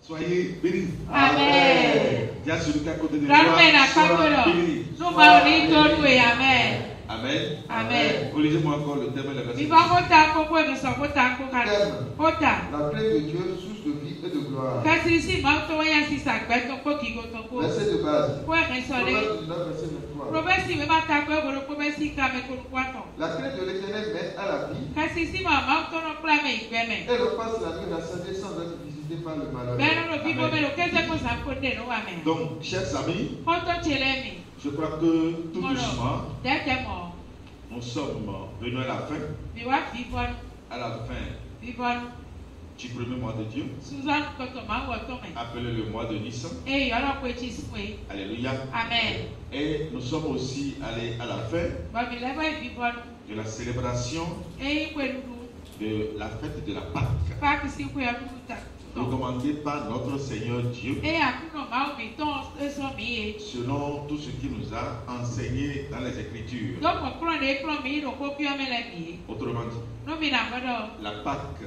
Soyez bénis. Amen. Dis à celui qui est à côté de Amen. toi, sois béni. Amen. Amen. Amen. Lisez-moi encore le thème et le verset. Thème. La clé de Dieu, source de vie et de gloire. Verset de base. Proverbe 19, verset 23. La clé de l'Éternel mène à la vie. Et le passe la nuit rassemblée sans être visité par le malheur. Donc, chers amis, je crois que tout doucement, nous sommes venus à la fin. À la fin du premier mois de Dieu, appelé le mois de Nissan. Alléluia. Amen. Et nous sommes aussi allés à la fin de la célébration de la fête de la Pâque, recommandée par notre Seigneur Dieu, selon tout ce qu'il nous a enseigné dans les Écritures. Autrement dit, la Pâque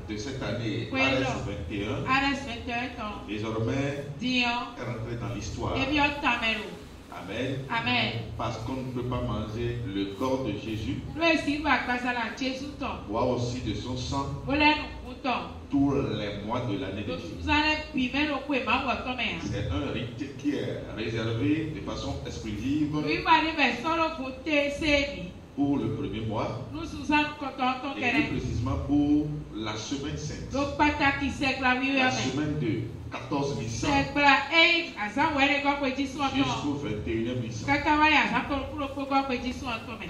de cette année, Ares 21, désormais est rentrée dans l'histoire. Amen. Amen. Parce qu'on ne peut pas manger le corps de Jésus, boire aussi de son sang tous les mois de l'année de Dieu. C'est un rite qui est réservé de façon exclusive pour le premier mois et plus précisément pour la semaine sainte, la semaine de 14 Nissan jusqu'au 21e Nissan.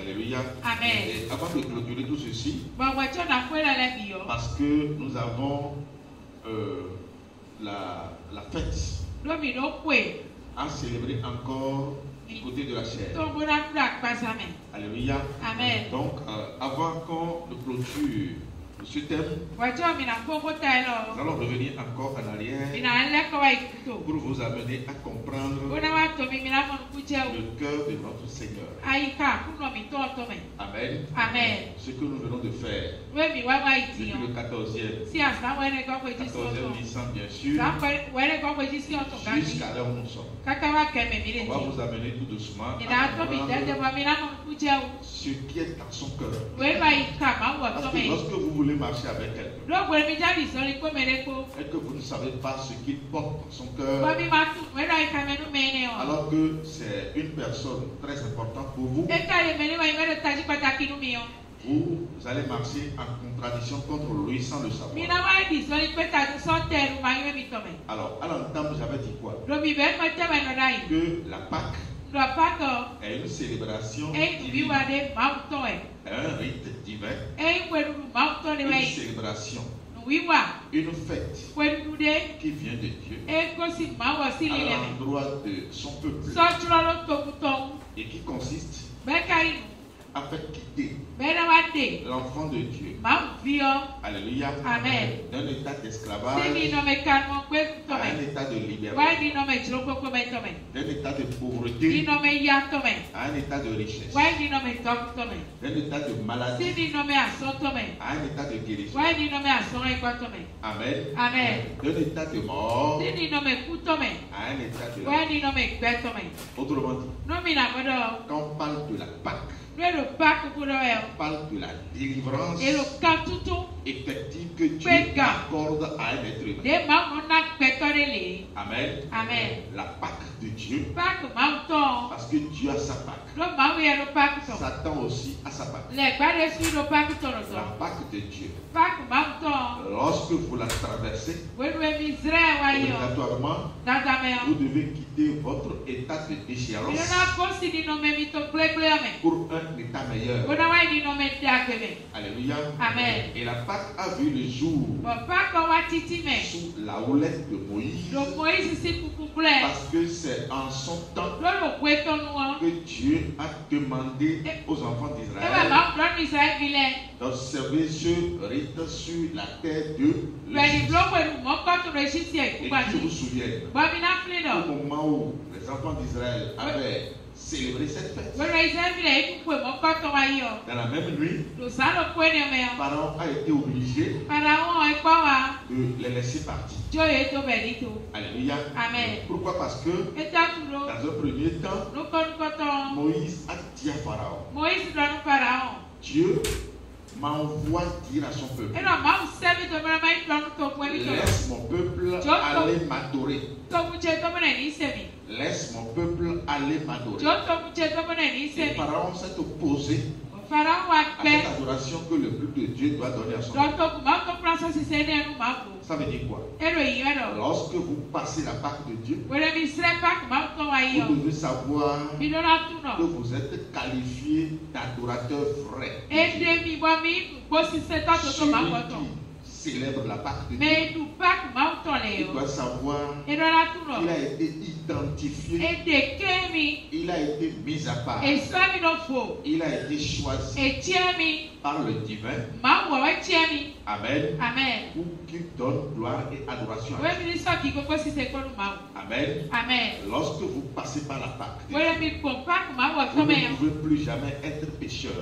Alléluia. Amen. Et avant de clôturer tout ceci, parce que nous avons la fête à célébrer encore du côté de la chair. Alléluia. Amen. Donc, avant qu'on ne clôture ce thème, nous allons revenir encore en arrière pour vous amener à comprendre le cœur de notre Seigneur. Amen. Amen. Ce que nous venons de faire depuis le 14e Nissan, bien sûr, jusqu'à là où nous sommes. On va vous amener tout doucement à comprendre ce qui est dans son cœur. Parce que lorsque vous voulez marcher avec quelqu'un et que vous ne savez pas ce qu'il porte dans son cœur, alors que c'est une personne très importante pour vous, vous allez marcher en contradiction contre lui sans le savoir. Alors, à l'entame, j'avais dit quoi? Que la Pâque est une célébration divine, un rite divin, une célébration, une fête qui vient de Dieu à l'endroit de son peuple et qui consiste à faire quitter l'enfant de Dieu, alléluia, Amen, d'un état d'esclavage à un état de liberté, d'un état de pauvreté à un état de richesse, d'un état de maladie à un état de guérison, amen, Amen, d'un état de mort à un état de la vie. Autrement dit, quand on parle de la Pâque, on parle de la délivrance effective que Dieu accorde à un être humain. Amen. Amen. La Pâque de Dieu, parce que Dieu a sa Pâque, Satan aussi a sa Pâque. La Pâque de Dieu, lorsque vous la traversez, obligatoirement, vous devez quitter votre état de déchéance pour un état meilleur. Alléluia. Amen. Et la Pâque a vu le jour sous la houlette de Moïse, parce que c'est en son temps que Dieu a demandé aux enfants d'Israël d'observer ce rite sur la terre de l'Égypte. Et qui vous souviennent, au moment où les enfants d'Israël avaient célébrer cette fête. Dans la même nuit, Pharaon a été obligé de les laisser partir. Alléluia. Amen. Pourquoi? Parce que dans un premier temps, Moïse a dit à Pharaon, Dieu m'envoie dire à son peuple, laisse mon peuple aller m'adorer. Laisse mon peuple aller m'adorer. Et Pharaon s'est opposé à cette adoration que le peuple de Dieu doit donner à son peuple. Ça veut dire quoi? Lorsque vous passez la Pâque de Dieu, vous devez savoir que vous êtes qualifié d'adorateur vrai. Célèbre la Pâque de Dieu. Il doit savoir qu'il a été identifié, il a été mis à part, il a été choisi par le divin. Amen. Pour qu'il donne gloire et adoration à Dieu. Amen. Lorsque vous passez par la Pâque de Dieu, vous ne pouvez plus jamais être pécheur.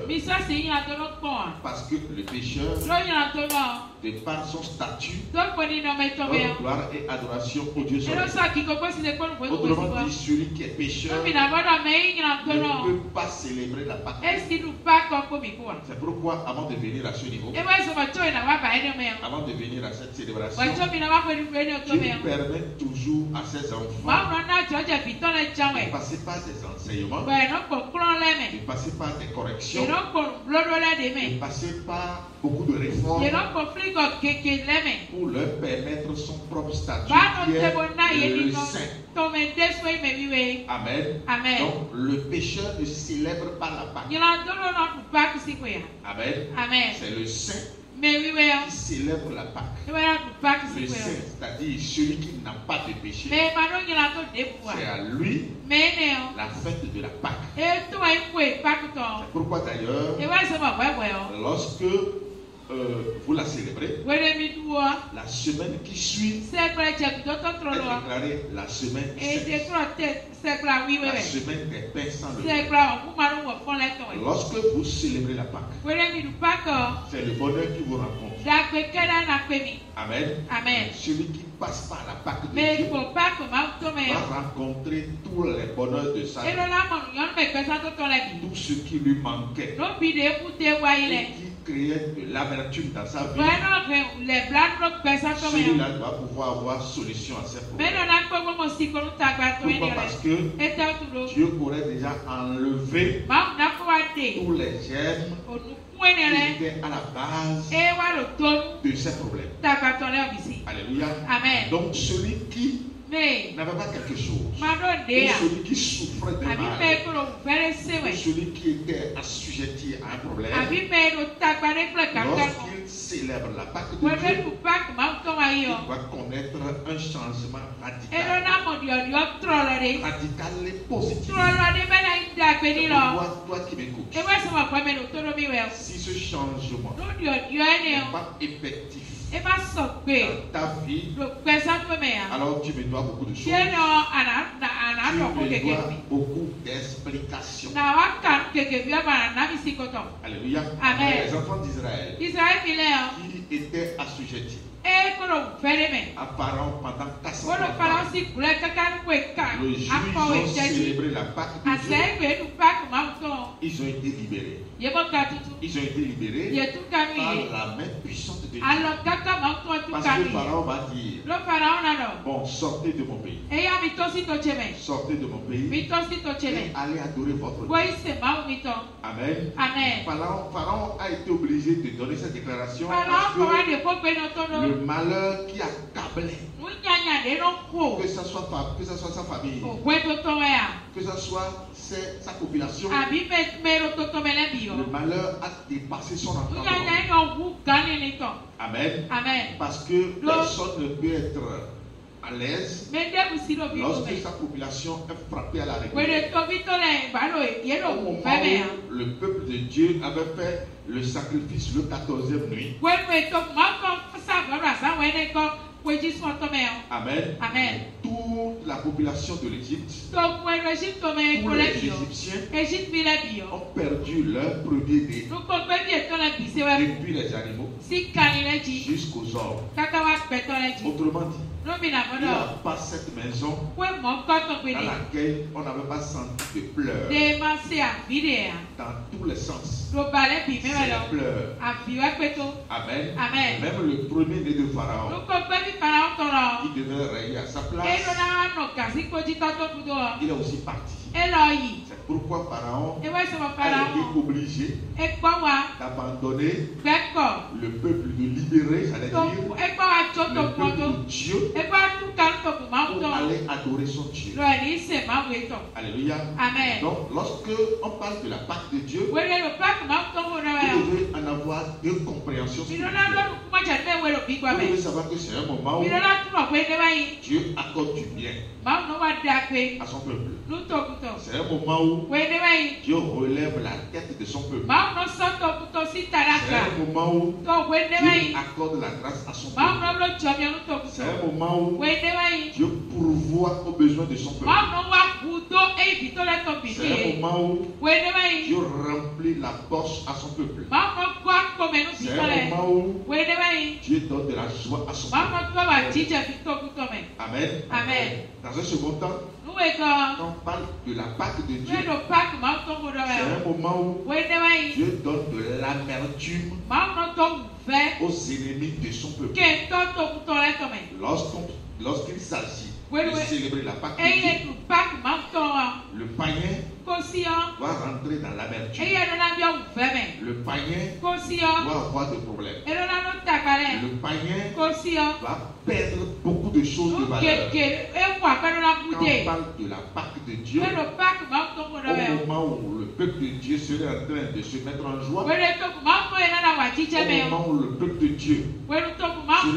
Parce que le pécheur, de par son statut, donne gloire et adoration au Dieu seul. Autrement dit, celui qui est pécheur ne peut pas célébrer la Pâque. C'est pourquoi, avant de venir à ce niveau, avant de venir à cette célébration, Dieu permet toujours à ses enfants de passer par des enseignements, de passer par des corrections, de passer par beaucoup de réformes pour leur permettre son propre statut qui est le saint. Amen. Donc le pécheur ne célèbre pas la Pâque. Amen. C'est le saint qui célèbre la Pâque. Le saint, c'est-à-dire celui qui n'a pas de péché, c'est à lui la fête de la Pâque. C'est pourquoi d'ailleurs, lorsque vous la célébrez, la semaine qui suit est déclarée la semaine sainte, la semaine des pains sans levain. Lorsque vous célébrez la Pâque, c'est le bonheur qui vous rencontre. Amen. Celui qui passe par la Pâque de Dieu va rencontrer tous les bonheurs de sa vie, tout ce qui lui manquait, créait de l'amertume dans sa vie. Celui-là doit pouvoir avoir solution à ses problèmes. Pourquoi? Parce que Dieu aurait déjà enlevé tous les germes qui étaient à la base de ces problèmes. Alléluia. Amen. Donc celui qui n'avait pas quelque chose, ou celui qui souffrait de mal, ou celui qui était assujetti à un problème, lorsqu'il célèbre la Pâque de Dieu, il doit connaître un changement radical et positif. Toi qui m'écoutes, si ce changement n'est pas effectif dans ta vie, alors tu me dois beaucoup de choses. Tu me dois beaucoup d'explications. Alléluia. Amen. Les enfants d'Israël qui étaient assujettis à Pharaon pendant 400 ans. Le jour où ils ont célébré la Pâque de Dieu, ils ont été libérés. Ils ont été libérés par la main puissante de Dieu. Parce que Pharaon va dire, bon, sortez de mon pays. Sortez de mon pays et allez adorer votre Dieu. Amen. Pharaon a été obligé de donner cette déclaration parce que le malheur qui accablait, que ce soit sa famille, que ce soit sa population, le malheur a dépassé son entendement. Amen. Parce que personne ne peut être à l'aise lorsque sa population est frappée à la régulière. Au moment où le peuple de Dieu avait fait le sacrifice le 14e nuit, Amen. Tous toute la population de l'Égypte, tous les Égyptiens ont perdu leur premier-né depuis les animaux jusqu'aux hommes. Autrement dit, il n'y a pas cette maison dans laquelle on n'avait pas senti de pleurs dans tous les sens. C'est les pleurs. Amen. Même le premier-né de Pharaon, qui devait régner à sa place, il est aussi parti. C'est pourquoi Pharaon a été obligé d'abandonner le peuple, de libérer, j'allais dire, le peuple de Dieu pour aller adorer son Dieu. Alléluia. Amen. Donc, lorsque on parle de la Pâque de Dieu, vous devez en avoir deux compréhensions. Vous devez savoir que c'est un moment où Dieu accorde du bien à son peuple. C'est un moment où Dieu relève la tête de son peuple. C'est un moment où Dieu accorde la grâce à son peuple. C'est un moment où Dieu pourvoit aux besoins de son peuple. C'est un moment où Dieu remplit la poche à son peuple. C'est un moment où Dieu donne de la joie à son peuple. Amen. Dans un second temps, quand on parle de la Pâque de Dieu, c'est un moment où Dieu donne de l'amertume aux ennemis de son peuple. Lorsqu'il s'agit de célébrer la Pâque de Dieu, le païen doit rentrer dans l'amertume. Le païen doit avoir des problèmes. Le païen va perdre beaucoup de choses de valeur. Quand on parle de la Pâque de Dieu, au moment où le peuple de Dieu serait en train de se mettre en joie, au moment où le peuple de Dieu serait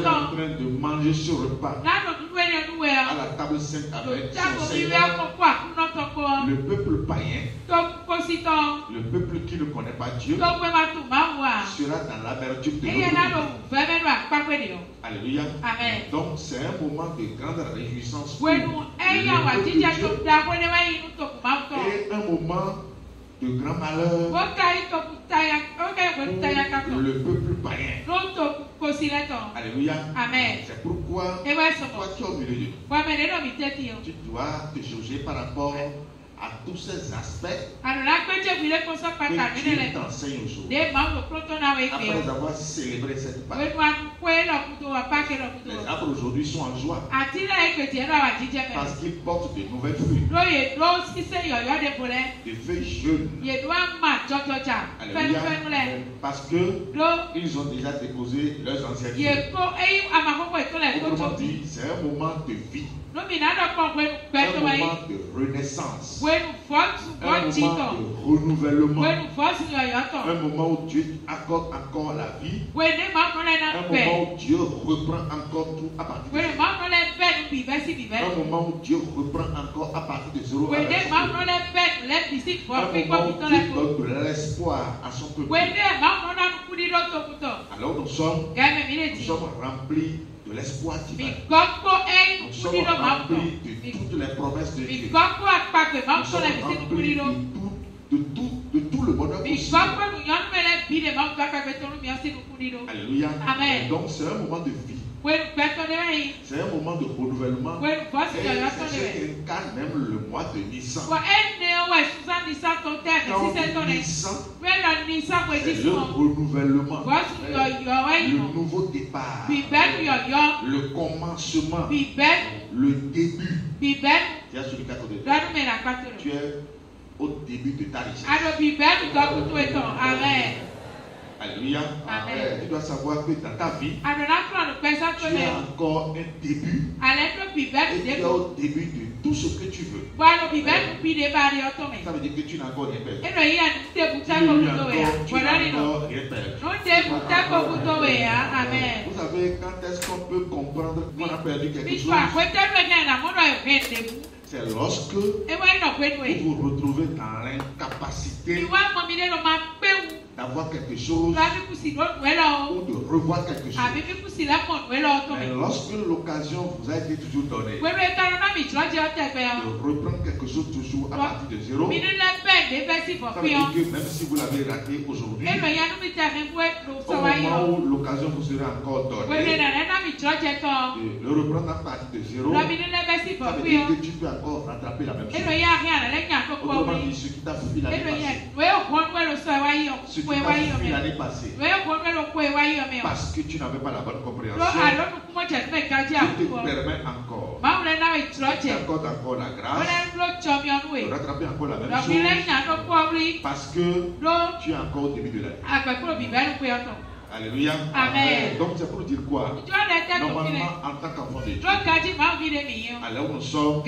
en train de manger ce repas à la table sainte avec son Seigneur, le peuple païen, le peuple qui ne connaît pas Dieu, sera dans l'amertume de l'autre. Alléluia. Amen. Donc c'est un moment de grande réjouissance pour et le peuple de Dieu, et un moment de grand malheur pour le peuple païen. Alléluia. Amen. C'est pourquoi toi qui es au milieu de nous, tu dois te juger par rapport à tous ces aspects que Dieu t'enseigne aujourd'hui. Après avoir célébré cette Pâque, les arbres aujourd'hui sont en joie parce qu'ils portent de nouvelles fruits, des feuilles jeunes. Alléluia. Parce que ils ont déjà déposé leurs anciennes feuilles. Autrement dit, c'est un moment de vie, un moment de renaissance, un moment de renouvellement, un moment où Dieu accorde encore la vie, un moment où Dieu reprend encore tout à partir de zéro, un moment où Dieu reprend encore à partir de zéro, un moment où Dieu donne de l'espoir à son peuple. Alors nous sommes remplis de l'espoir divin. Nous sommes remplis de toutes les promesses de Dieu. Nous sommes remplis de tout le bonheur possible. Alléluia. Amen. Donc c'est un moment de vie. C'est un moment de renouvellement. Et c'est ce qu'incarne même le mois de Nissan. Quand on dit Nissan, c'est le renouvellement, le nouveau départ, le commencement, le début. Tu es sur le 4 de tu es au début de ta richesse. Alléluia. Amen. Tu dois savoir que dans ta vie, tu as encore un début. Et tu es au début de tout ce que tu veux. Ça veut dire que tu n'as encore rien perdu. Tu n'as encore rien perdu. Vous savez, quand est-ce qu'on peut comprendre qu'on a perdu quelque chose? C'est lorsque vous vous retrouvez dans l'incapacité d'avoir quelque chose ou de revoir quelque chose. Mais lorsque l'occasion vous a été toujours donnée de reprendre quelque chose toujours à partir de zéro, ça veut dire que même si vous l'avez raté aujourd'hui, au moment où l'occasion vous sera encore donnée de le reprendre à partir de zéro, ça veut dire que tu peux encore rattraper la même chose. Autrement dit, ce qui t'a fui l'année passée, parce que tu n'avais pas la bonne compréhension, Dieu te permet encore, tu t'accordes encore la grâce de rattraper encore la même chose, parce que tu es encore au début de l'année. Alléluia. Amen. Donc c'est pour dire quoi? Normalement, en tant qu'enfant de Dieu, alors où nous sommes,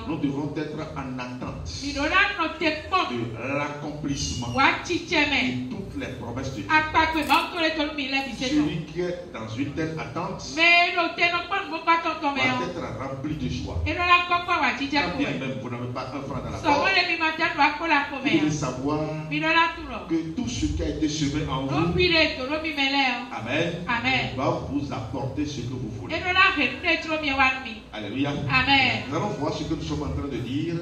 nous devons être en attente de l'accomplissement de toutes les promesses de Dieu. Celui qui est dans une telle attente va être rempli de joie. Quand bien même vous n'avez pas un franc dans la poche, vous devez savoir que tout ce qui a été semé en vous, Amen, va vous apporter ce que vous voulez. Alléluia. Amen. Nous allons voir ce que nous sommes en train de dire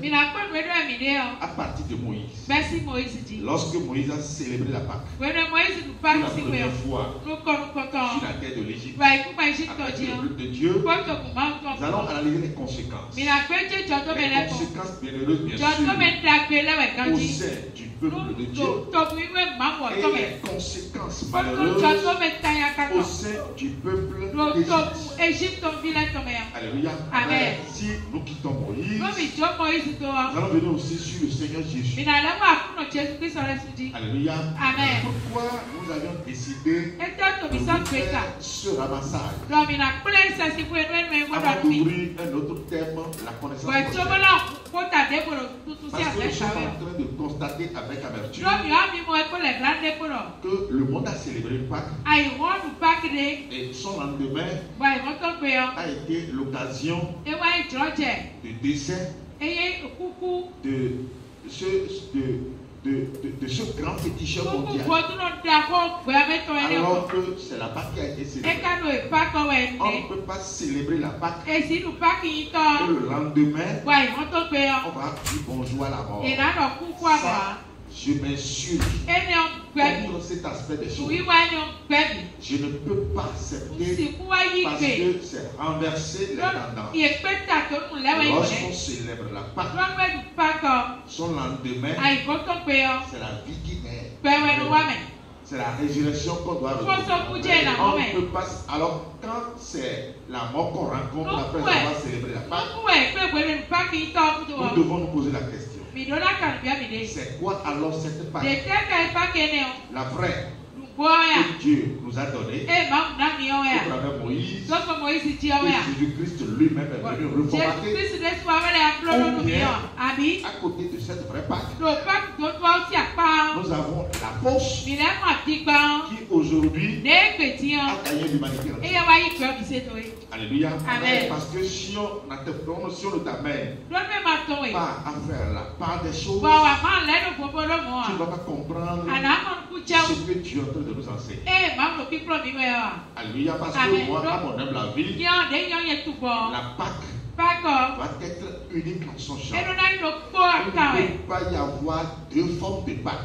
à partir de Moïse. Lorsque Moïse a célébré la Pâque pour la première fois sur la terre de l'Égypte avec le peuple de Dieu, nous allons analyser les conséquences. Les conséquences bienheureuses, bien sûr, au sein du peuple de Dieu, et les conséquences malheureuses au sein du peuple d'Égypte. Alléluia. Amen. Si nous quittons Moïse, nous allons venir aussi sur le Seigneur Jésus. Alléluia. Amen. Pourquoi nous avions décidé de faire ce ramassage avant d'ouvrir un autre thème, la connaissance prochaine. Parce que nous sommes en train de constater avec amertume que le monde a célébré Pâques et son lendemain a été l'occasion de décès de ce grand féticheur mondial. Alors que c'est la Pâque qui a été célébrée. On ne peut pas célébrer la Pâque et le lendemain on va dire bonjour à la mort. Ça, je m'insulte contre cet aspect des choses. Je ne peux pas accepter parce que c'est renverser les tendances. Lorsqu'on célèbre la Pâque, son lendemain, c'est la vie qui naît. C'est la résurrection qu'on doit retrouver. On ne peut pas. Alors, quand c'est la mort qu'on rencontre après avoir célébré la Pâque, nous devons nous poser la question. C'est quoi alors cette Pâque? La vraie que Dieu nous a donnée au travers Moïse, que Jésus-Christ lui-même est venu reformater. Ou bien, à côté de cette vraie Pâque, nous avons la fausse qui aujourd'hui a gagné l'humanité. Alléluia. Amen. Parce que si on ne t'amène pas à faire la part des choses, tu ne vas pas comprendre ce que Dieu est en train de nous enseigner. Alléluia. Parce que moi, à mon humble avis, la Pâque va être unique en son genre. Il ne peut pas y avoir deux formes de Pâques.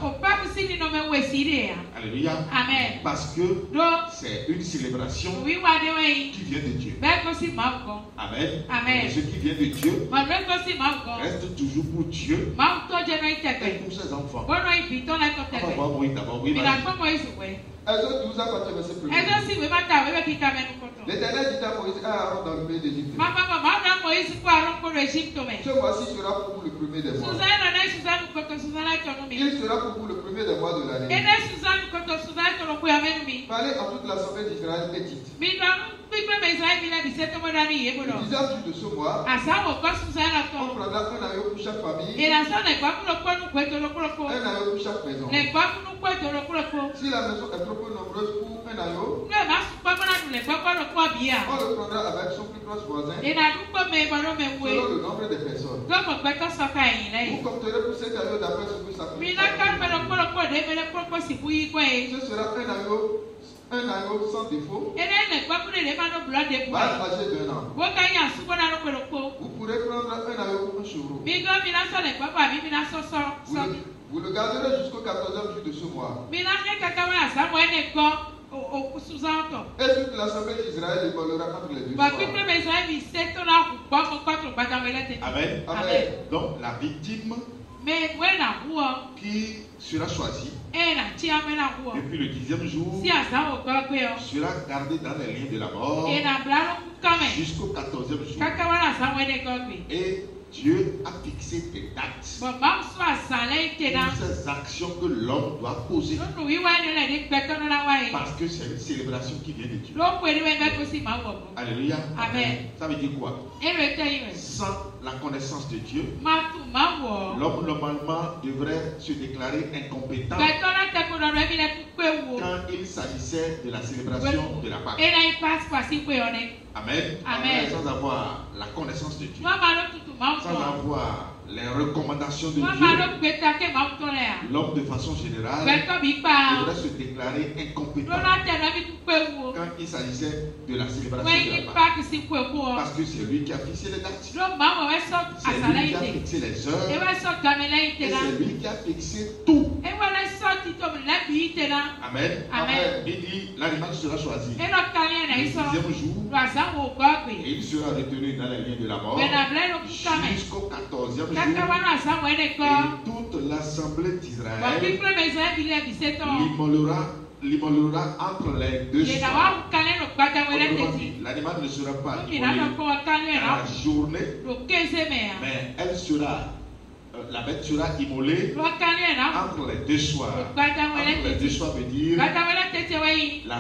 Alléluia. Amen. Parce que c'est une célébration qui vient de Dieu. Amen. Amen. Et ce qui vient de Dieu reste toujours pour Dieu et pour ses enfants. On va voir Moïse d'abord. Oui, Exode 12 à partir du verset 1. L'Éternel dit à Moïse et à Aaron dans le pays d'Égypte. Ce mois-ci sera pour vous le premier des mois. Il sera pour vous le premier des mois de l'année. Parlez à toute l'assemblée d'Israël et dites. Le 10e jour de ce mois, on prendra un agneau pour chaque famille, un agneau pour chaque maison. Si la maison est trop peu nombreuse pour un agneau, on le prendra avec son plus proche voisin selon le nombre de personnes. Vous compterez pour cet agneau d'après ce que ça coûte. Ce sera un agneau sans défaut, pas âgé d'1 an. Vous pourrez prendre un agneau ou un chevreau. Vous le garderez jusqu'au 14e jour de ce mois. Et toute l'assemblée d'Israël évoluera entre les deux soirs. Amen. Amen. Donc la victime qui sera choisie depuis le 10e jour sera gardée dans les liens de la mort jusqu'au 14e jour. Et Dieu a fixé des dates pour ces actions que l'homme doit poser. Parce que c'est une célébration qui vient de Dieu. Alléluia. Amen. Ça veut dire quoi? Sans la connaissance de Dieu, l'homme normalement devrait se déclarer incompétent quand il s'agissait de la célébration de la Pâque. Amen. Amen. Sans avoir la connaissance de Dieu, sans avoir les recommandations de Dieu, l'homme de façon générale devrait se déclarer incompétent quand il s'agissait de la célébration de la Pâque. Parce que c'est lui qui a fixé les dates, c'est lui qui a fixé les heures, et c'est lui qui a fixé tout. Amen. Amen. Il dit l'animal sera choisi le 10e jour et il sera retenu dans les liens de la mort jusqu'au 14e jour. Et toute l'assemblée d'Israël l'immolera entre les deux soirs. L'animal ne sera pas immolé dans la journée, mais la bête sera immolée entre les deux soirs. Entre les deux soirs veut dire la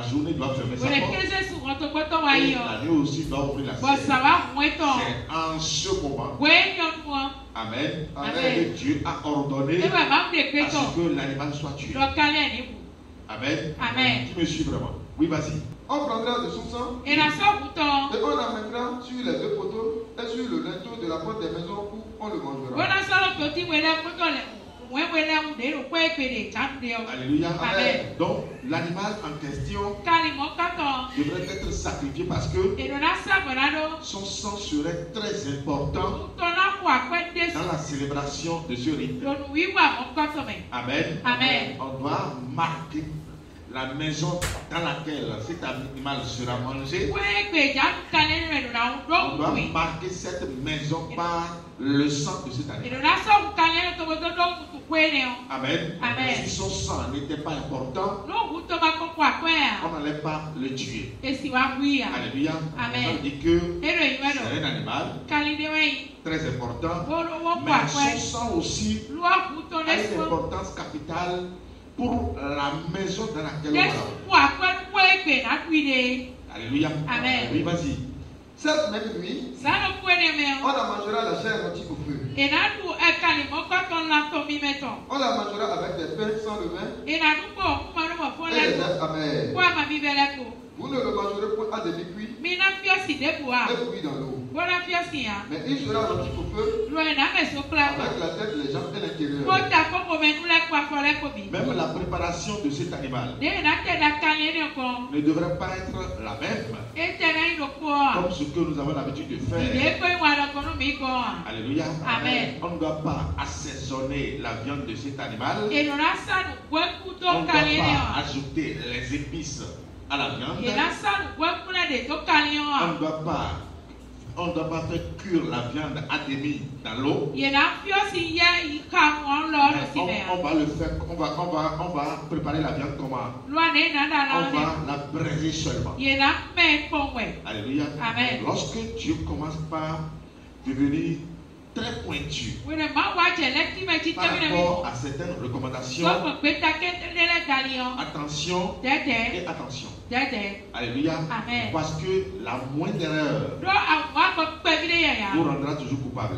journée doit fermer sa porte et la nuit aussi doit ouvrir la sienne. C'est en ce moment, amen, que Dieu a ordonné à ce que l'animal soit tué. Amen. Qui me suit vraiment? Oui, vas-y. On prendra de son sang et on l'amènera sur les deux poteaux et sur le linteau de la porte des maisons où on le mangera. Alléluia. Amen. Donc, l'animal en question devrait être sacrifié parce que son sang serait très important dans la célébration de ce rite. Amen. Amen. On doit marquer la maison dans laquelle cet animal sera mangé. On doit marquer cette maison par le sang de cet animal. Amen. Amen. Si son sang n'était pas important, on n'allait pas le tuer. Alléluia. Amen. On dit que c'est un animal très important, mais son sang aussi a une importance capitale pour la maison dans laquelle on va. Alléluia. Amen. Oui, vas-y. Cette même nuit, on la mangera la chair rôtie au feu. On la mangera avec des pains sans levain et des œufs amers. Vous ne le mangerez pas à demi-cuit et cuit dans l'eau. Mais il sera rôti au feu avec la tête, les jambes et l'intérieur. Même la préparation de cet animal ne devrait pas être la même comme ce que nous avons l'habitude de faire. Alléluia. Amen. On ne doit pas assaisonner la viande de cet animal. On ne doit pas ajouter les épices à la viande. On ne doit pas faire cuire la viande à demi dans l'eau. On va le faire, on va préparer la viande comment? On va la braiser seulement. Alléluia. Amen. Lorsque Dieu commence par devenir très pointu par rapport à certaines recommandations. Attention et attention. Alléluia. Amen. Parce que la moindre erreur vous rendra toujours coupable.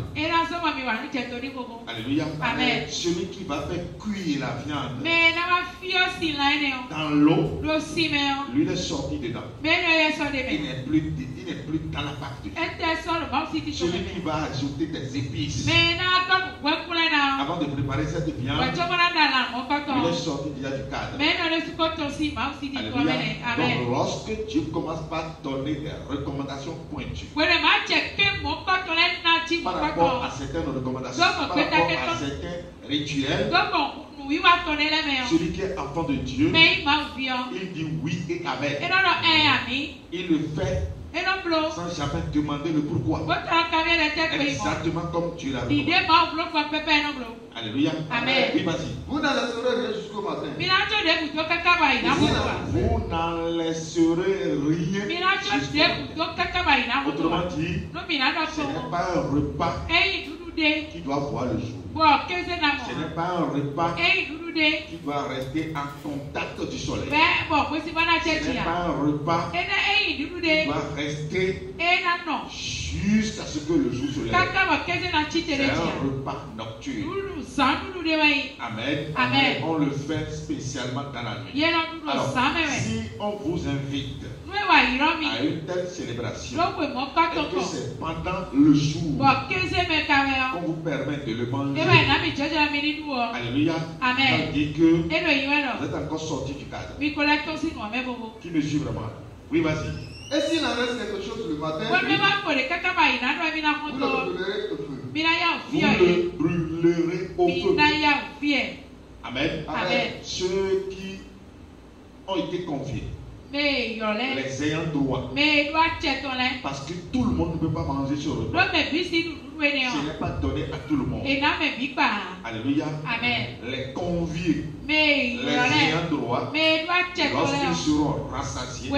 Alléluia. Amen. Celui qui va faire cuire la viande dans l'eau, lui il est sorti dedans. Il n'est plus dans la pâte. Celui qui va ajouter des épices avant de préparer cette viande, il est sorti déjà du cadre. Alléluia. Donc lorsque Dieu commence par donner des recommandations pointues par rapport à certaines recommandations, par rapport à certains rituels, celui qui est enfant de Dieu, il dit oui et amen. Il le fait sans jamais demander le pourquoi. Exactement comme Dieu l'a dit. Alléluia. Amen. Oui, vas-y. Vous n'en laisserez rien jusqu'au matin. Vous n'en laisserez rien jusqu'au matin. Autrement dit, ce n'est pas un repas qui doit voir le jour. Ce n'est pas un repas qui doit rester en contact du soleil. Ce n'est pas un repas qui doit rester jusqu'à ce que le jour se lève. C'est un repas nocturne. Amen. Amen. On le fait spécialement dans la nuit. Alors, si on vous invite à une telle célébration et que c'est pendant le jour qu'on vous permet de le manger, alléluia, Amen. ça dit que vous êtes encore sorti du cadre. Qui me suit vraiment? Oui, vas-y. Et s'il en reste quelque chose le matin, vous le brûlerez au feu. Vous le brûlerez au feu. Amen. Amen. Ceux qui ont été confiés, les ayants droit, parce que tout le monde ne peut pas manger sur le repas. Ce n'est pas donné à tout le monde. Alléluia. Amen. Les conviés, les ayants droit, lorsqu'ils seront rassasiés,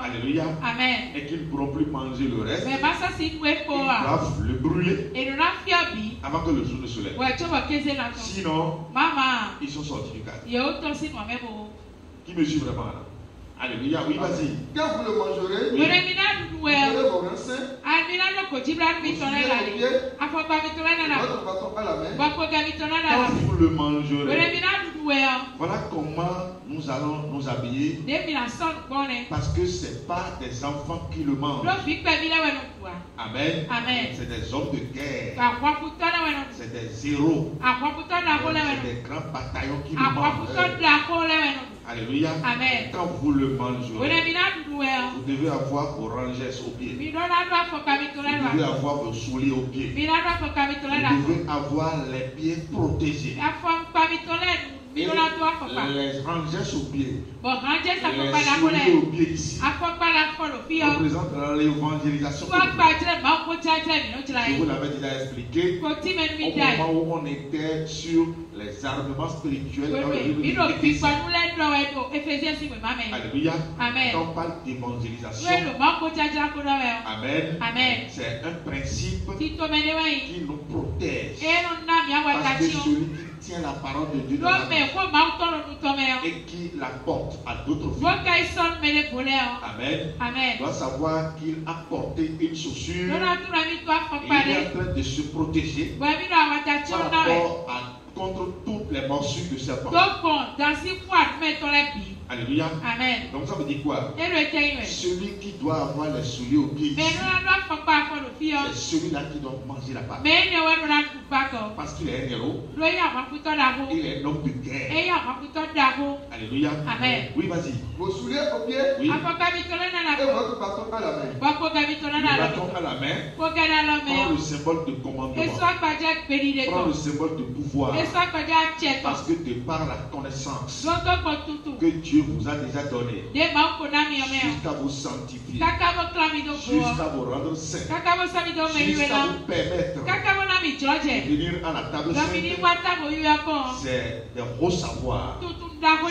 alléluia, Amen. et qu'ils ne pourront plus manger le reste, ils doivent le brûler avant que le jour ne se lève. Sinon, ils sont sortis du cadre. Qui me suit vraiment là? Alléluia, oui, vas-y. Quand vous le mangerez, Oui. vous aurez vos reins sains, votre bâton à la main. Quand vous le mangerez, voilà comment nous allons nous habiller, parce que ce n'est pas des enfants qui le mangent. Amen. Amen. C'est des hommes de guerre, c'est des héros, c'est des grands bataillons qui le mangent. Alléluia. Amen. Quand vous le mangerez, vous devez avoir vos rangers aux pieds. Vous devez avoir vos souliers aux pieds. Vous devez avoir les pieds protégés. Et les rangers aux pieds, les souliers aux pieds ici, représentent l'évangélisation. Je vous l'avais déjà expliqué au moment où on était sur les armements spirituels dans le livre d'Éphésiens. Alléluia. Amen. Quand on parle d'évangélisation, Amen. C'est un principe qui nous protège. Parce que celui qui tient la parole de Dieu dans la main et qui la porte à d'autres filles, Amen, doit savoir qu'il a porté une chaussure et il est en train de se protéger par rapport contre toutes les morsures de serpent. Alléluia. Amen. Donc ça veut dire quoi? Celui qui doit avoir les souliers aux pieds, c'est celui-là qui doit manger la pâte. Parce qu'il est un héros, il est un homme de guerre. Alléluia. Amen. Oui, vas-y. Vos souliers aux pieds Oui. et votre bâton à la main. Le bâton à la main prend le symbole de commandement, prend le symbole de pouvoir. Parce que de par la connaissance que Dieu vous a déjà donné, jusqu'à vous sanctifier, jusqu'à vous rendre saints, jusqu'à vous permettre de venir à la table sainte, c'est des hauts savoirs,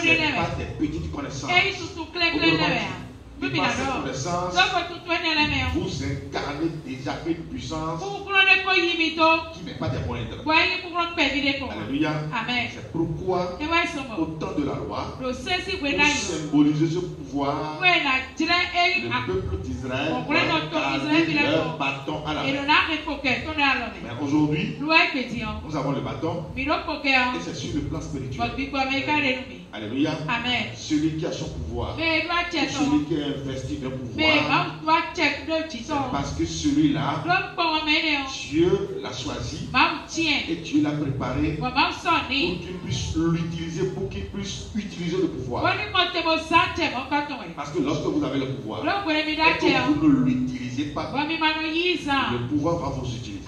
c'est pas des petites connaissances. Et par cette connaissance, vous incarnez déjà une puissance qui n'est pas des moindres. Alléluia. Amen. C'est pourquoi, au temps de la loi, pour symboliser ce pouvoir, le peuple d'Israël a leur bâton à la main. Mais aujourd'hui, nous avons le bâton et c'est sur le plan spirituel. Alléluia. Amen. Celui qui a son pouvoir, celui qui est investi d'un pouvoir, c'est parce que celui-là, Dieu l'a choisi et Dieu l'a préparé pour qu'il puisse l'utiliser, pour qu'il puisse utiliser le pouvoir. Parce que lorsque vous avez le pouvoir et que vous ne l'utilisez pas, le pouvoir va vous utiliser.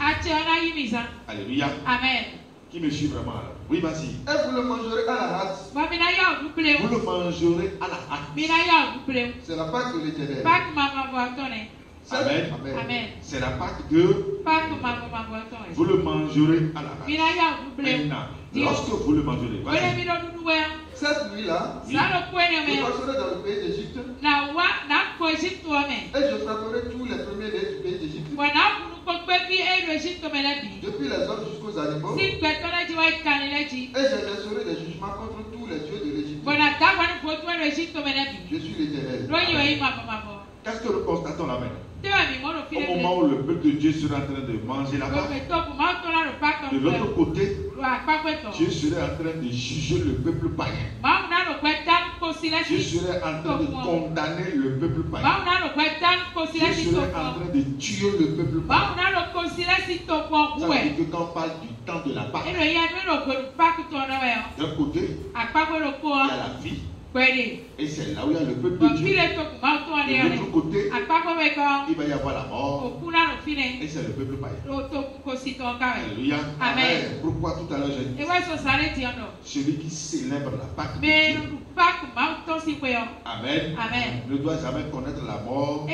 Alléluia. Amen. Qui me suit vraiment là? Oui, vas-y. Et vous le mangerez à la hâte. Vous le mangerez à la hâte. C'est la Pâque de l'Éternel. Amen. Amen. C'est la Pâque de... Vous le mangerez à la hâte. Maintenant, lorsque vous le mangerez, vas-y. Cette nuit-là, Oui. je passerai dans le pays d'Égypte et je frapperai tous les premiers-nés du pays d'Égypte, depuis les hommes jusqu'aux animaux, et j'exercerai des jugements contre tous les dieux de l'Égypte. Je suis l'Éternel. Qu'est-ce que nous constatons là maintenant? Au moment où le peuple de Dieu sera en train de manger la Pâque, de l'autre côté, Dieu serait en train de juger le peuple païen. Dieu serait en train de condamner le peuple païen. Dieu serait en train de tuer le peuple païen. Ça veut dire que quand on parle du temps de la Pâque, d'un côté, il y a la vie. Et c'est là où il y a le peuple de Dieu. De l'autre côté, il va y avoir la mort. Et c'est le peuple païen. Alléluia. Amen. Pourquoi tout à l'heure j'ai dit celui qui célèbre la Pâque de Dieu, Amen, Amen. ne doit jamais connaître la mort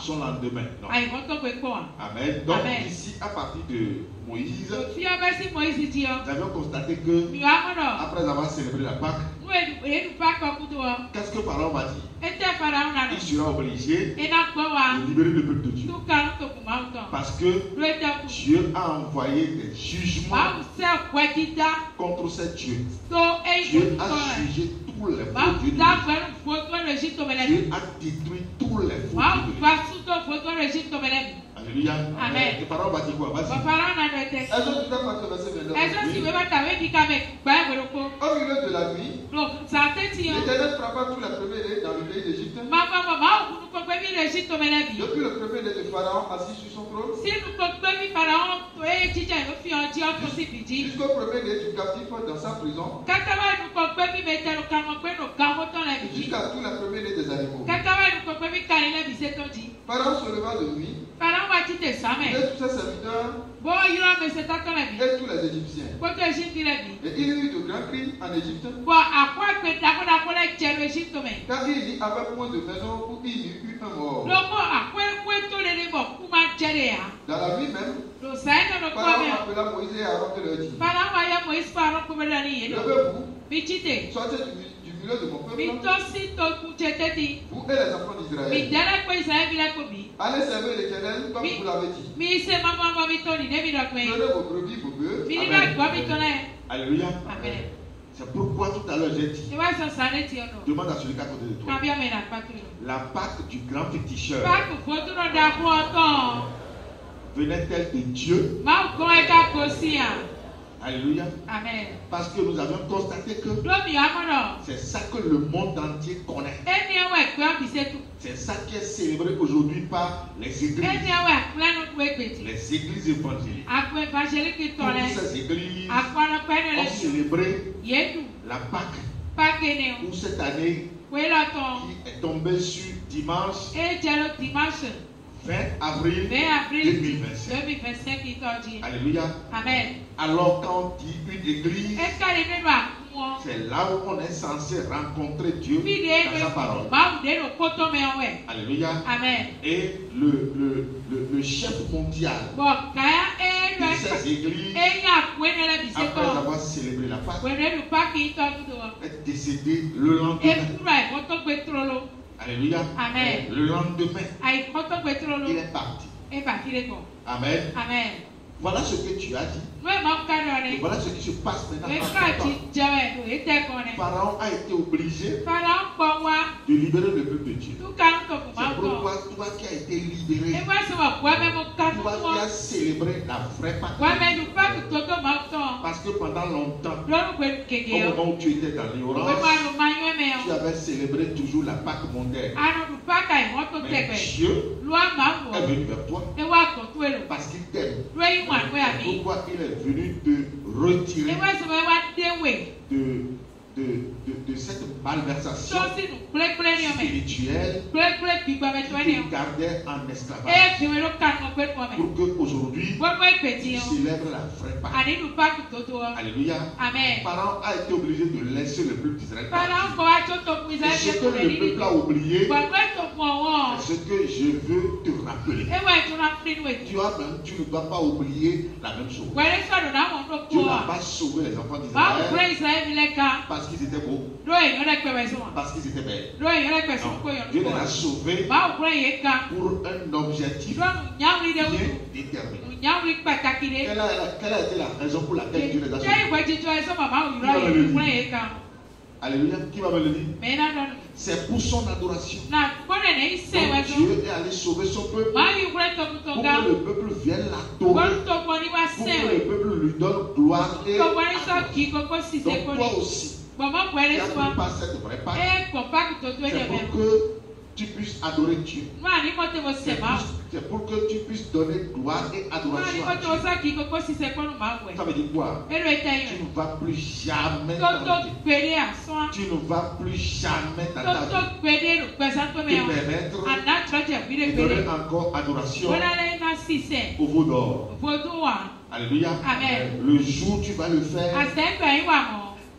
son lendemain. Non. Amen. Donc Amen. ici, à partir de Moïse, nous avions constaté que après avoir célébré la Pâque, qu'est-ce que Pharaon va dire? Il sera obligé de libérer le peuple de Dieu. Parce que Dieu a envoyé des jugements contre ces dieux. Dieu a jugé tous les faux dieux de l'Égypte. Dieu a détruit tous les faux dieux de l'Égypte. Alléluia. Amen. Et Pharaon va dire quoi? Vas-y. Exode 19, verset 29. Au milieu de la nuit, l'Éternel frappa tous les premiers-nés dans le pays d'Égypte, depuis le premier-né de Pharaon assis sur son trône, jusqu'au premier-né du captif dans sa prison, jusqu'à tous les premiers-nés des animaux. Pharaon se leva de nuit, et tous ses serviteurs, et tous les Égyptiens. Et il y eut de grands cris en Égypte, car il n'y avait point de maison où il n'y eut un mort. Dans la nuit même, Pharaon appela Moïse et Aaron et leur dit: Levez-vous, sortez du milieu de mon peuple, vous et les enfants d'Israël. Allez servir l'Éternel comme vous l'avez dit. Prenez vos brebis, vos bœufs. Alléluia. Amen. C'est pourquoi tout à l'heure j'ai dit, demande à celui qui est à côté de toi, la Pâque du grand féticheur venait-elle de Dieu? Alléluia. Amen. Parce que nous avions constaté que c'est ça que le monde entier connaît. C'est ça qui est célébré aujourd'hui par les églises. Les églises évangéliques. Toutes ces églises ont célébré la Pâque. Où cette année qui est tombée sur dimanche 20 avril 2025. Alléluia. Amen. Alors quand on dit une église, c'est là où on est censé rencontrer Dieu dans sa parole. Alléluia. Amen. Et le chef mondial de ces églises, après avoir célébré la Pâque, est décédé le lendemain. Alléluia. Amen. Le lendemain, il est parti. Amen. Amen. Voilà ce que tu as dit. Et voilà ce qui se passe maintenant. Pharaon a été obligé de libérer le peuple de Dieu. C'est pourquoi toi qui as été libéré, toi qui as célébré la vraie Pâque. Parce que pendant longtemps, au moment où tu étais dans l'ignorance, tu avais célébré toujours la Pâque mondaine. Mais Dieu est venu vers toi parce qu'il t'aime. Pourquoi il est venu te retirer de cette malversation spirituelle qui te gardait en esclavage. Pour qu'aujourd'hui, tu célèbres la vraie Pâque. Alléluia. Pharaon a été obligé de laisser le peuple d'Israël. Et ce que le peuple a oublié, c'est ce que je veux te rappeler. Tu ne dois pas oublier la même chose. Dieu n'a pas sauvé les enfants d'Israël parce qu'ils étaient beaux, parce qu'ils étaient belles. Non, Dieu les a sauvés pour un objectif bien déterminé. Quelle a été la raison pour laquelle Dieu les a sauvés? Alléluia. Qui va me le dire? C'est pour son adoration. Donc Dieu est allé sauver son peuple pour que le peuple vienne l'adorer, pour que le peuple lui donne gloire et adoration. Donc toi aussi, tu as pris par cette vraie Pâque, c'est pour que tu puisses adorer Dieu. C'est pour que tu puisses donner gloire et adoration à Dieu. Ça veut dire quoi? Tu ne vas plus jamais dans ta vie. Tu ne vas plus jamais dans ta vie te permettre de donner encore adoration au veau d'or. Alléluia. Le jour où tu vas le faire,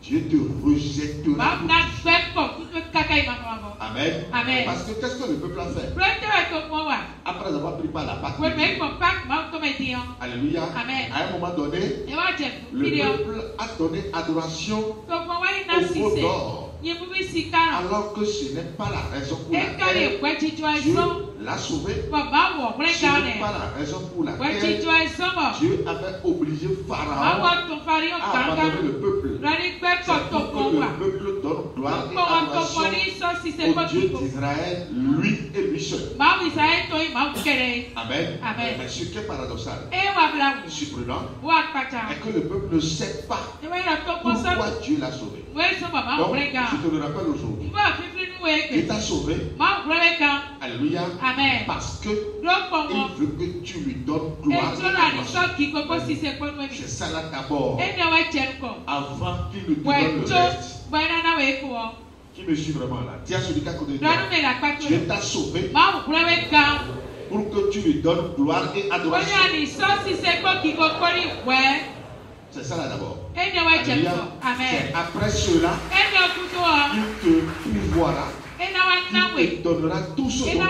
Dieu te rejettera. Amen. Parce que qu'est-ce que le peuple a fait? Après avoir pris par la Pâque, alléluia. À un moment donné, le peuple a donné adoration au veau d'or. Alors que ce n'est pas la raison pour laquelle Dieu l'a sauvé. Ce n'est pas la raison pour laquelle Dieu avait obligé Pharaon à abandonner le peuple. C'est pour que le peuple donne gloire et adoration au Dieu d'Israël, lui et lui seul. Amen. Mais ce qui est paradoxal, surprenant, est que le peuple ne sait pas pourquoi Dieu l'a sauvé. Donc, je te le rappelle aujourd'hui. Il t'a sauvé. Alléluia. Parce que il veut que tu lui donnes gloire. C'est ça là d'abord. Avant qu'il ne te donne le reste. Qui me suit vraiment là? Tiens celui qui a côté de toi. Dieu t'a sauvé pour que tu lui donnes gloire et adoration. C'est ça là d'abord. C'est après cela qu'il te pouvoira. Il te donnera tout ce dont tu as.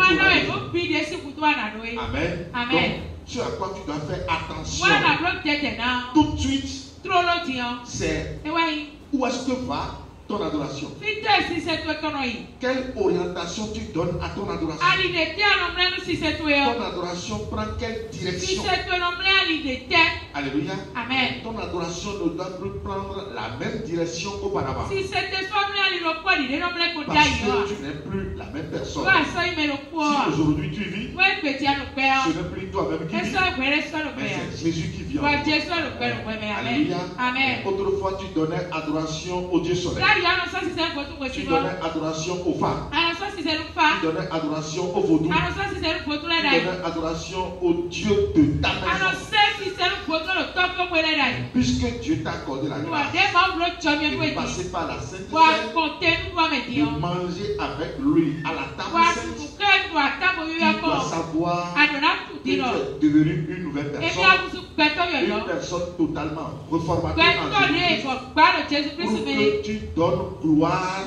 Amen. Donc, ce à quoi tu dois faire attention tout de suite, c'est où est-ce que va ton adoration? Quelle orientation tu donnes à ton adoration? Ton adoration prend quelle direction? Alléluia. Ton adoration ne doit plus prendre la même direction qu'auparavant. Parce que tu n'es plus la même personne. Si aujourd'hui tu vis, ce n'est plus toi-même qui vis, mais c'est Jésus qui vit en toi. Alléluia. Autrefois tu donnais adoration au Dieu soleil. Tu donnais adoration aux femmes. Tu donnais adoration au vaudou. Tu donnais adoration au Dieu de ta maison. Puisque Dieu t'a accordé la grâce de passer par la Sainte Seine, de manger avec lui à la table sainte, tu dois savoir que tu es devenu une nouvelle personne. Une personne totalement reformatée en Jésus. Pour que tu donnes gloire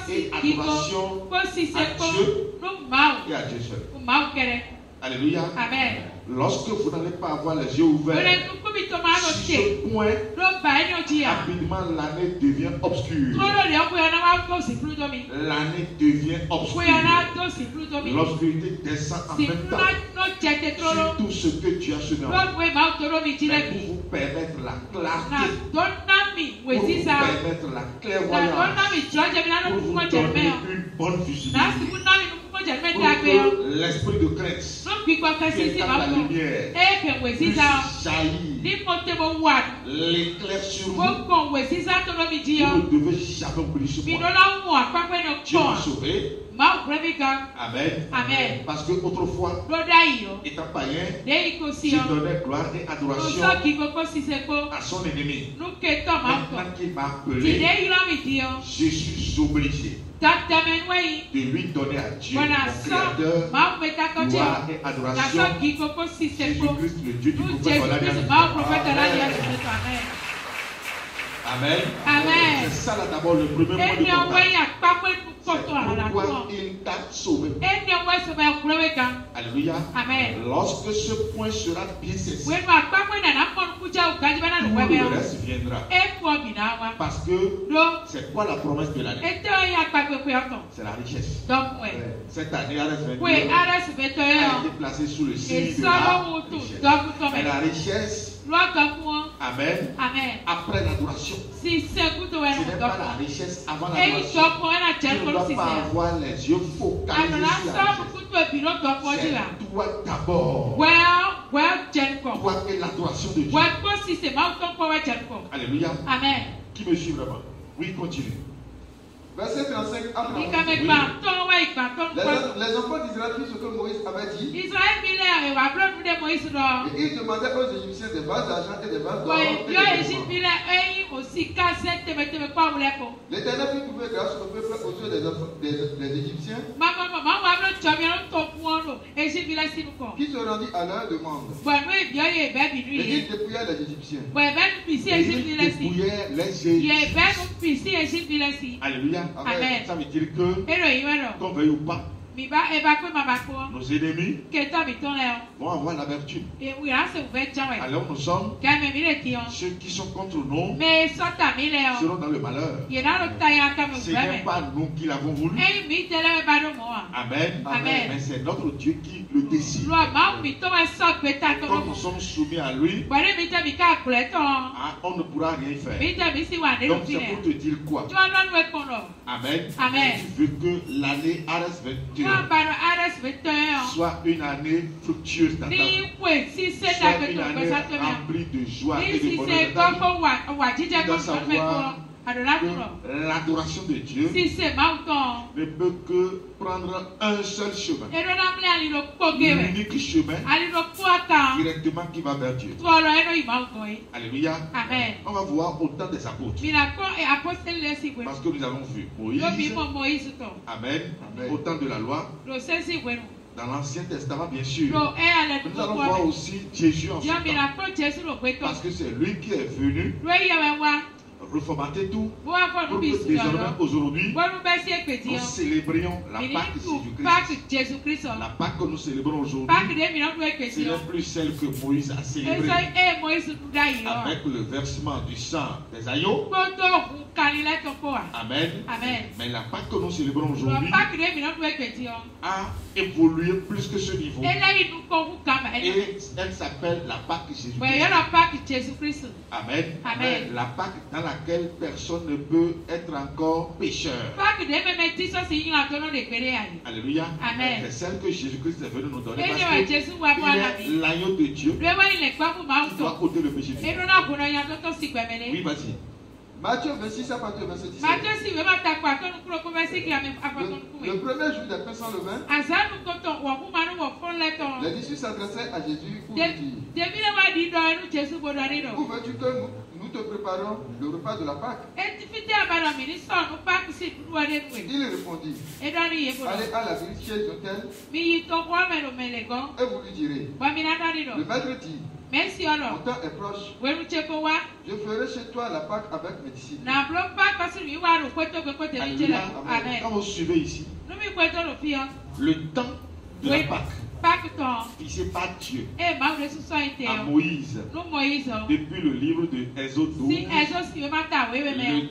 et adoration à Dieu et à Dieu seul. Alléluia. Amen. Lorsque vous n'allez pas avoir les yeux ouverts sur ce point, rapidement l'année devient obscure. L'année devient obscure. L'obscurité descend en même temps sur tout ce que tu as semé. Mais pour vous permettre la clarté, pour vous permettre la clairvoyance, pour vous donner une bonne visibilité, pour que l'esprit de crainte qui est dans la lumière puisse jaillir, l'éclair sur vous. Vous ne devez jamais oublier ce point. Dieu m'a sauvé. Amen. Amen. Parce que autrefois, étant païen, il donnait gloire et adoration à son ennemi. Maintenant qu'il m'a appelé, je suis obligé de lui donner à Dieu, mon Créateur, gloire et adoration. Jésus-Christ, le Dieu du prophète. Amen. Amen. C'est ça là d'abord le premier point de contact. C'est pourquoi il t'a sauvé. Alléluia. Amen. Lorsque ce point sera bien saisi, tout le reste viendra. Parce que c'est quoi la promesse de l'année? C'est la richesse. Cette année, RS 21 a été placée sous le signe de la richesse. Amen. Amen. Après l'adoration. Ce n'est pas la richesse avant l'adoration. Tu ne dois pas avoir les yeux focalisés sur la richesse. C'est toi d'abord. Toi et l'adoration de Dieu. Alléluia. Amen. Qui me suit vraiment? Oui, continue. Verset 35 à 40. Les enfants d'Israël firent ce que Moïse avait dit. Et ils demandaient aux Égyptiens des vases d'argent et des vases d'or. L'Éternel fit trouver grâce au peuple aux yeux des Égyptiens, qui se rendit à leur demande. Et ils dépouillèrent les Égyptiens. Alléluia. Amen. Ça veut dire que, qu'on veuille ou pas, nos ennemis vont avoir l'amertume. Alors nous sommes, ceux qui sont contre nous seront dans le malheur. Ce n'est pas nous qui l'avons voulu. Amen. Amen. Mais c'est notre Dieu qui le décide. Quand nous sommes soumis à lui, on ne pourra rien faire. Donc c'est pour te dire quoi? Amen. Amen. Tu veux que l'année RS 21 soit une année fructueuse dans ta vie. Soit une année remplie de joie et de bonheur dans ta vie. Tu dois savoir que l'adoration de Dieu ne peut que prendre un seul chemin. L'unique chemin directement qui va vers Dieu. Alléluia. Amen. On va voir autant des apôtres. Parce que nous avons vu Moïse. Amen. Autant de la loi. Dans l'Ancien Testament, bien sûr. Nous allons voir aussi Jésus en ce temps. Parce que c'est lui qui est venu reformater tout pour que désormais aujourd'hui nous célébrions la Pâque de Jésus-Christ. La Pâque que nous célébrons aujourd'hui, ce n'est plus celle que Moïse a célébrée avec le versement du sang des agneaux. Amen. Mais la Pâque que nous célébrons aujourd'hui a évolué plus que ce niveau. Et elle s'appelle la Pâque de Jésus-Christ. Amen. La Pâque dans laquelle personne ne peut être encore pécheur. Alléluia. C'est celle que Jésus-Christ est venu nous donner parce qu'il est l'agneau de Dieu qui doit ôter le péché du monde. Oui, vas-y. Matthieu 26 à partir du verset 17. Le premier jour des pains sans levain, les disciples s'adressaient à Jésus pour lui dire: où veux-tu que nous te préparons le repas de la Pâque? Il répondit: allez à la ville chez l'hôtel et vous lui direz: le maître dit, mon temps est proche. Je ferai chez toi la Pâque avec mes disciples. Alléluia. Quand vous suivez ici, le temps de la Pâque fixé par Dieu à Moïse depuis le livre de Exode 12. Le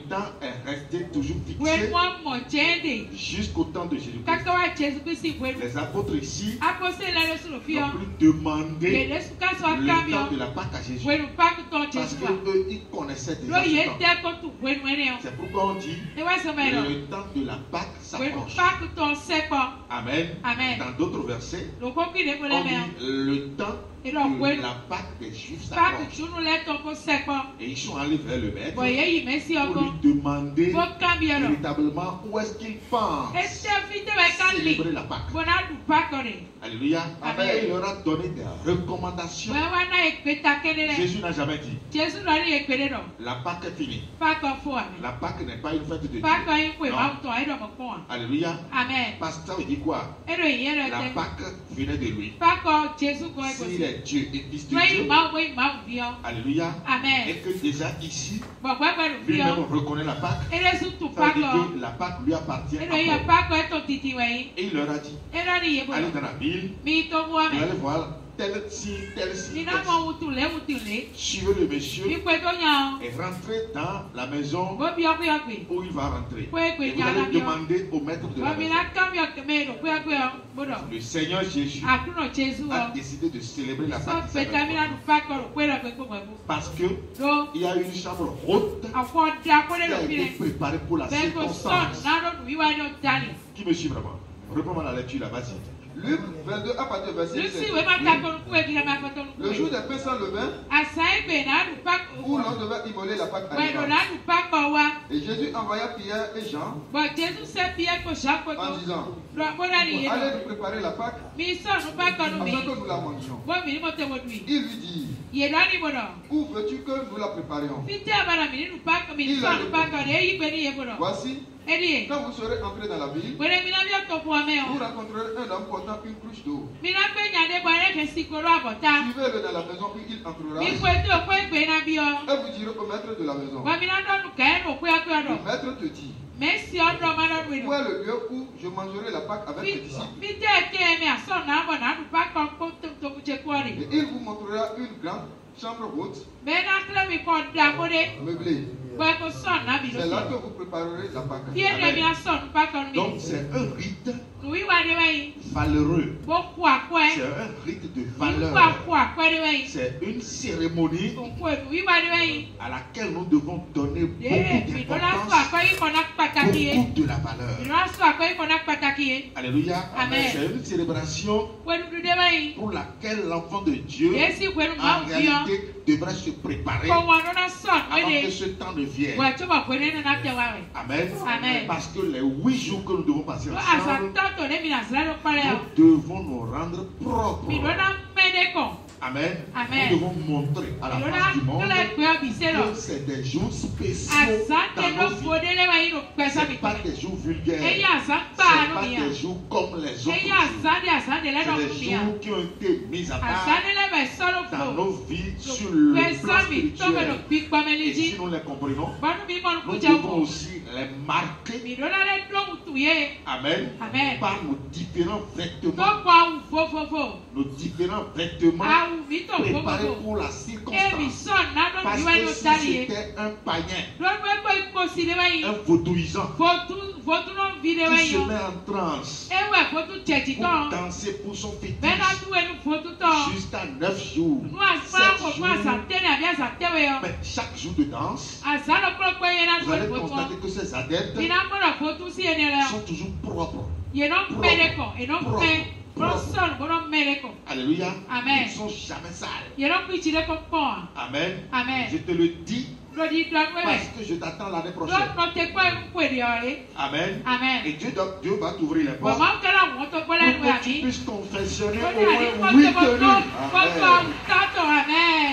temps est resté toujours fixé jusqu'au temps de Jésus-Christ. Les apôtres ici n'ont plus demandé le temps de la Pâque à Jésus parce qu'eux, ils connaissaient déjà ce temps. C'est pourquoi on dit le temps de la Pâque s'approche. Amen. Dans d'autres versets, on dit le temps de la Pâque des Juifs s'approche. Et ils sont allés vers le maître pour lui demander véritablement où est-ce qu'il pense célébrer la Pâque. Alléluia. Amen. Il leur a donné des recommandations. Jésus n'a jamais dit la Pâque est finie. La Pâque n'est pas une fête de Dieu. Non. Alléluia. Amen. Parce que ça veut dire quoi? La Pâque venait de lui. S'il est Dieu et fils de Dieu. Alléluia. Amen. Et que déjà ici, lui-même reconnaît la Pâque. Ça veut dire que la Pâque lui appartient. Et il leur a dit, allez dans la ville, vous allez voir tel signe, tel signe. Suivez le monsieur et rentrez dans la maison où il va rentrer. Et vous allez demander au maître de la maison. Le Seigneur Jésus a décidé de célébrer la Pâque parce que il y a une chambre haute qui a été préparée pour la circonstance. Qui me suit vraiment? Reprends-moi la lecture là, vas-y. Luc 22 à partir du verset 7. Le jour des pains sans levain, où l'on devait immoler la Pâque à et Jésus envoya Pierre et Jean en disant, allez nous préparer la Pâque afin que nous la mangions. Il lui dit, où veux-tu que nous la préparions? Voici, quand vous serez entrés dans la ville, vous rencontrerez un homme portant une cruche d'eau. Suivez-le dans la maison où il entrera et vous direz au maître de la maison. Le maître te dit, où est le lieu où je mangerai la Pâque avec mes disciples? Et il vous montrera une grande chambre haute, meublée. C'est là que vous préparerez la Pâque. Donc c'est un rite valeureux. C'est un rite de valeur. C'est une cérémonie à laquelle nous devons donner beaucoup d'importance, beaucoup de la valeur. Alléluia. C'est une célébration pour laquelle l'enfant de Dieu en réalité devrait se préparer avant que ce temps ne vienne. Amen. Parce que les 8 jours que nous devons passer ensemble, nous devons nous rendre propres. Amen. Nous devons montrer à la face du monde que c'est des jours spéciaux dans nos vies. Ce n'est pas des jours vulgaires. Ce n'est pas des jours comme les autres jours. C'est des jours qui ont été mis à part dans nos vies sur le plan spirituel. Et si nous les comprenons, nous devons aussi les marquer. Amen. Par nos différents vêtements. Nos différents vêtements préparés pour la circonstance. Parce que si c'était un païen, un vaudouisant, qui se met en transe pour danser pour son fétiche jusqu'à 9 jours, 7 jours, mais chaque jour de danse, vous allez constater que ces adeptes sont toujours propres. Alléluia. Amen. Ils ne sont jamais sales. Amen. Je te le dis parce que je t'attends l'année prochaine. Amen. Et Dieu va t'ouvrir les portes pour que tu puisses confessionner au moins 8 tenues.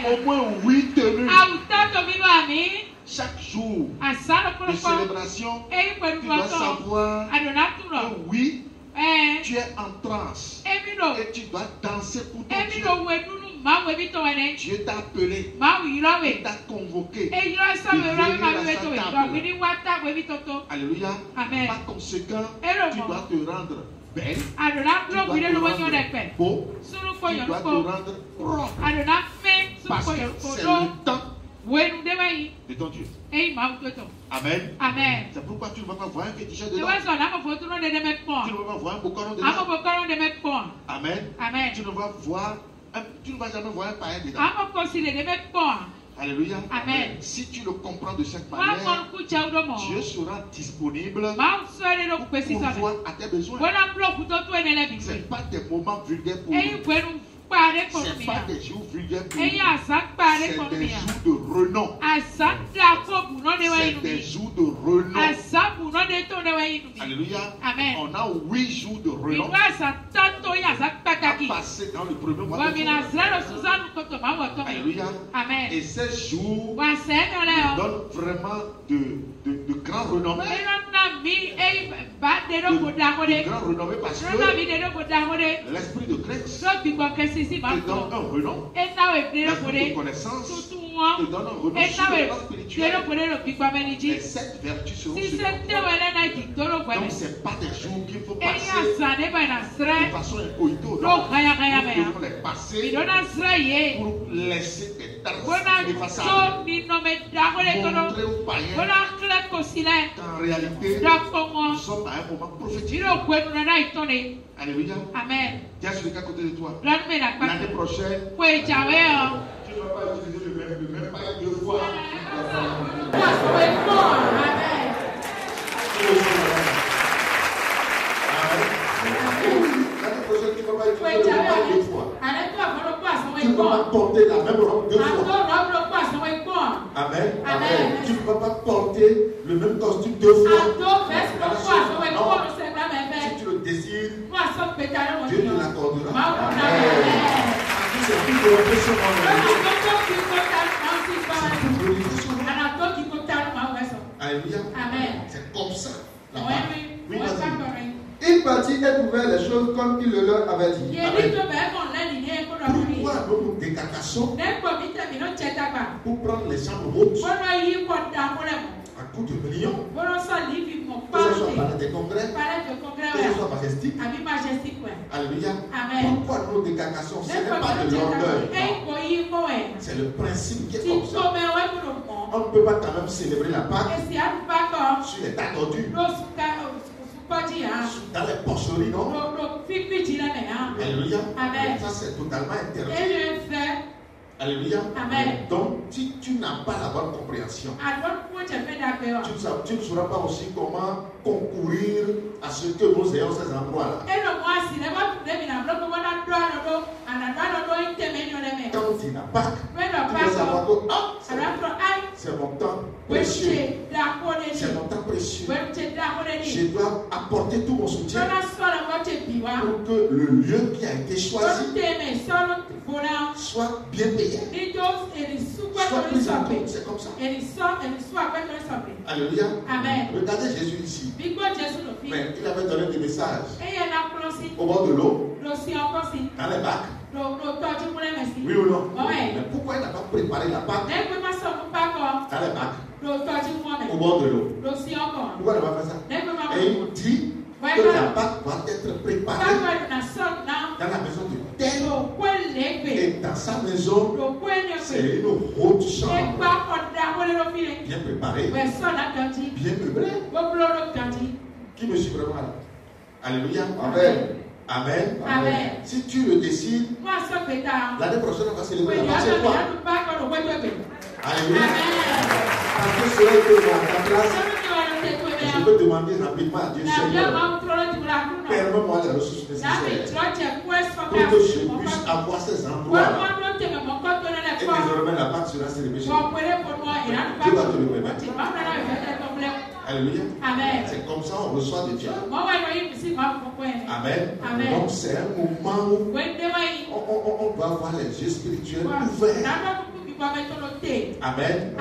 Au moins 8 tenues. Chaque jour de célébration, tu dois savoir que oui, tu es en transe et tu dois danser pour ton Dieu. Dieu t'a appelé, il t'a convoqué de venir à sa table. Alléluia. Par conséquent, tu dois te rendre belle. Tu dois te rendre beau. Tu dois te rendre propre. Parce que c'est le temps de ton Dieu. Amen. Amen. C'est pourquoi tu ne vas pas voir un féticheur dedans. Tu ne vas pas voir un bocoron dedans. Amen. Amen. Tu ne vas jamais voir un païen dedans. Alléluia. Amen. Si tu le comprends de cette manière, Dieu sera disponible pour voir à tes besoins. Ce n'est pas des moments vulgaires pour nous. Ce n'est pas des jours vulgaires pour nous. C'est des jours de renom. C'est des jours de renom. Alléluia. Amen. On a 8 jours de renom à passer dans le premier mois de juin. Alléluia. Amen. Et ces jours nous donnent vraiment de grands renommées. De grands renommées parce que l'esprit de Christ te donne un renom. L'esprit de connaissance te donne un renom sur le plan spirituel. Les 7 vertus seront sur toi. Donc ce n'est pas des jours qu'il faut passer de façon incognito. Nous devons les passer pour laisser des traces ineffaçables. Montrer aux païens qu'en réalité, nous sommes à un moment prophétique. Alléluia. Amen. Dis à celui qui est à côté de toi. L'année prochaine, tu ne vas pas utiliser le même païen 2 fois. L'année prochaine, tu ne vas pas utiliser le même païen 2 fois. Tu ne vas pas porter la même robe 2 fois. Amen. Amen. Tu ne vas pas porter le même costume 2 fois. Si tu le désires, Dieu te l'accordera. C'est tout pour le péché. Alléluia. C'est comme ça. Oui, il partit et trouvait les choses comme il le leur avait dit. Pourquoi nous décarcassons pour prendre les chambres hautes à coup de millions, que ce soit palais de congrès, que ce soit majestique. Alléluia. Pourquoi nous décarcassons? Ce n'est pas de l'orgueil, c'est le principe qui est comme ça. On ne peut pas quand même célébrer la Pâque sur les tas tordus, dans les porcheries, non? Alléluia. Ça c'est totalement interdit. Alléluia. Donc, si tu n'as pas la bonne compréhension, tu ne sauras pas aussi comment concourir à ce que nous ayons ces endroits-là. Quand on dit la Pâque, tu dois savoir que c'est mon temps précieux. C'est mon temps précieux. Je dois apporter tout mon soutien pour que le lieu qui a été choisi soit bien payé. Soit pris en compte, c'est comme ça. Alléluia. Regardez Jésus ici. Mais il avait donné des messages au bord de l'eau, dans les bacs. Oui ou non? Mais pourquoi il n'a pas préparé la Pâque dans les bacs, au bord de l'eau? Pourquoi il n'a pas fait ça? Et il dit que la Pâque va être préparée dans la maison de tel. Et dans sa maison, c'est une haute chambre bien préparée, bien meublée. Qui me suit vraiment là? Alléluia. Amen. Amen. Amen. Si tu le décides, l'année prochaine on va célébrer la Pâque. C'est quoi? Alléluia. Parce que cela est dans ta place. Je peux demander rapidement à Dieu, Seigneur, permets-moi les ressources nécessaires pour que je puisse avoir ces endroits. Et désormais la Pâque sera célébrée chez moi. Dieu va te le permettre. Alléluia. C'est comme ça on reçoit de Dieu. Amen. Donc c'est un moment où on doit avoir les yeux spirituels ouverts. Amen.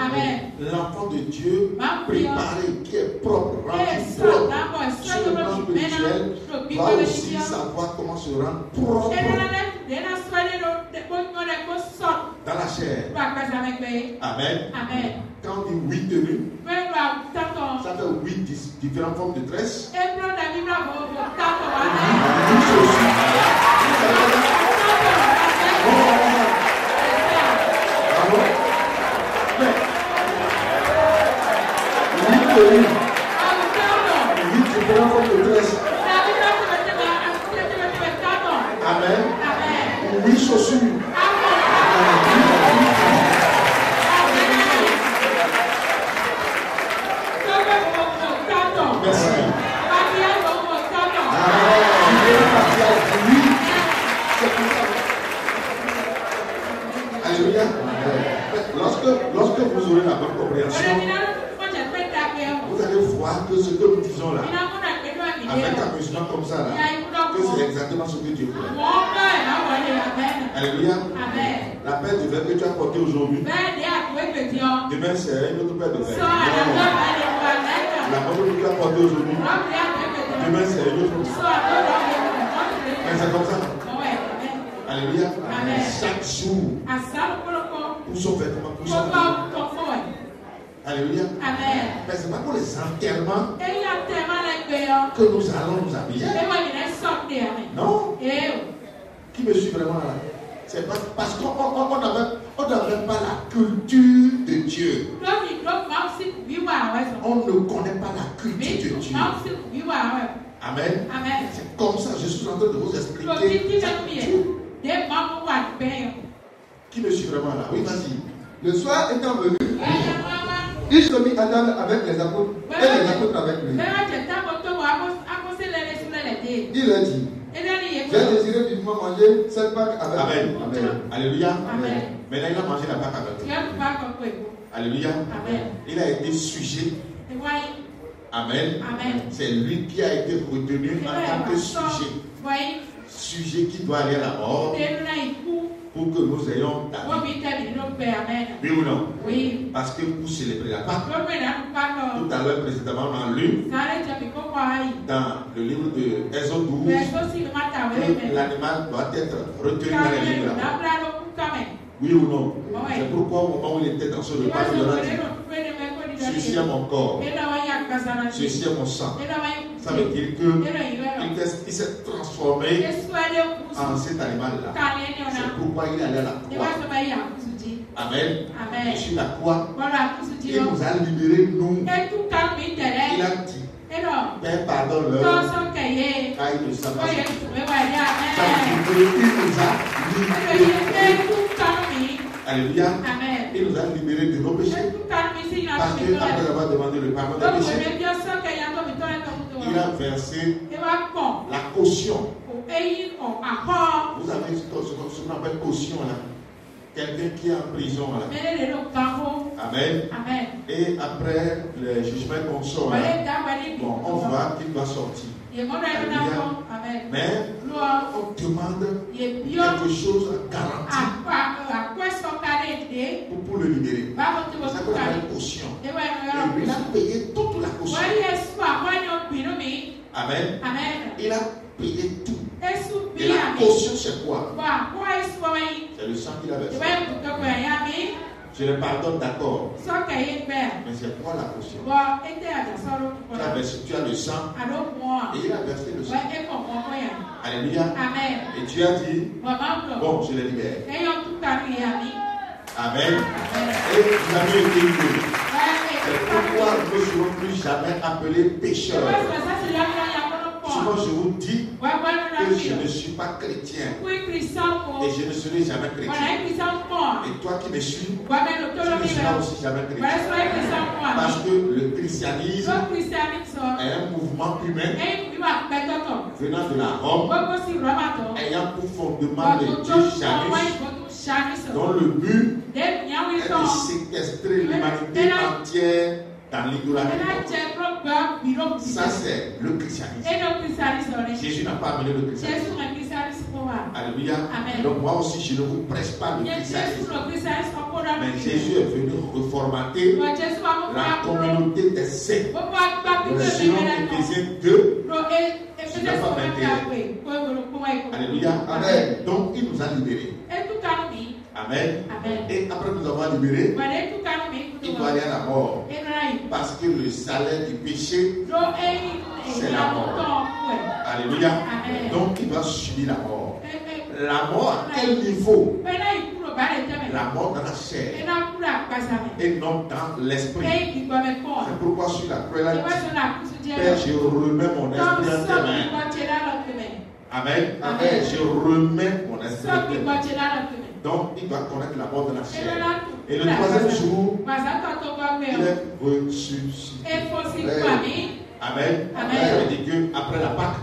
L'enfant de Dieu préparé, qui est propre, rempli propre sur le plan spirituel, va aussi savoir comment se rendre propre dans la chair. Amen. Quand on dit 8 tenues, ça fait 8 différentes formes de tresses. Alléluia. Lorsque vous aurez la bonne compréhension, vous allez voir que ce que nous disons là, avec amusement comme ça, là, que c'est exactement ce que Dieu veut. Alléluia. La paix du verbe que tu as porté aujourd'hui, demain c'est une autre paix de verbe. La paix que tu as porté aujourd'hui, demain c'est une autre. Mais c'est comme ça. Alléluia. Chaque jour, poussons vers comment poussons. Alléluia. Mais ce n'est pas pour les enterrements que nous allons nous habiller. Non. Qui me suit vraiment là? C'est pas parce qu'on n'avait pas la culture de Dieu. On ne connaît pas la culture de Dieu. Amen. C'est comme ça, je suis en train de vous expliquer. Qui me suit vraiment là? Oui, vas-y. Le soir étant venu, il se mit à table avec les apôtres et les apôtres avec lui. Il leur dit, j'ai désiré vivement manger cette Pâque avec vous. Amen. Alléluia. Maintenant il a mangé la Pâque avec vous. Alléluia. Il a été sujet. Amen. C'est lui qui a été retenu en tant que sujet. Sujet qui doit aller à la mort pour que nous ayons la vie. Oui ou non? Oui. Parce que pour célébrer la Pâque, tout à l'heure précédemment on a lu dans le livre de Exode 12 que l'animal doit être retenu dans les livres. Oui ou non? C'est pourquoi au moment où il était dans ce repas, il leur a dit, ceci est mon corps, ceci est mon sang. Ça veut dire qu'il s'est transformé en cet animal-là. C'est pourquoi il allait à la croix. Amen. Et sur la croix, il nous a libérés, nous. Il a dit, Père, pardonne-leur, car ils ne savent pas. Ça veut dire qu'il nous a libérés. Alléluia. Il nous a libérés de nos péchés. Parce qu'après avoir demandé le pardon des péchés, il a versé la caution. Vous avez ce qu'on appelle caution là. Quelqu'un qui est en prison là. Amen. Et après le jugement qu'on sort là, bon, on voit qu'il doit sortir. Mais on demande quelque chose à garantie pour le libérer. C'est ça qu'on appelle caution. Et lui, il a payé toute la caution. Amen. Il a payé tout. Et la caution, c'est quoi? C'est le sang qu'il a versé. Je le pardonne, d'accord. Mais c'est quoi la caution? Tu as le sang et il a versé le sang. Alléluia. Et tu as dit, bon, je le libère. Amen. Et vous avez été libérés. C'est pourquoi nous ne serons plus jamais appelés pécheurs. Souvent je vous dis que je ne suis pas chrétien et je ne serai jamais chrétien. Et toi qui me suis, tu ne seras aussi jamais chrétien. Parce que le christianisme est un mouvement humain venant de la Rome, ayant pour fondement le dieu Janus, dont le but est de séquestrer l'humanité entière dans l'idolâtrie. Ça c'est le christianisme. Jésus n'a pas amené le christianisme. Alléluia. Donc moi aussi je ne vous prêche pas le christianisme. Mais Jésus est venu reformater la communauté des saints. Selon Éphésiens 2, verset 21. Alléluia. Amen. Donc il nous a libérés. Amen. Et après nous avoir libérés, il doit aller à la mort. Parce que le salaire du péché, c'est la mort. Alléluia. Donc il doit subir la mort. La mort à quel niveau? La mort dans la chair et non dans l'esprit. C'est pourquoi sur la croix, il a dit, Père, je remets mon esprit en tes mains. Amen. Je remets mon esprit en tes mains. Donc, il doit connaître la mort de la chair. Et le troisième jour, il est ressuscité. Amen. Ça veut dire qu'après la Pâque,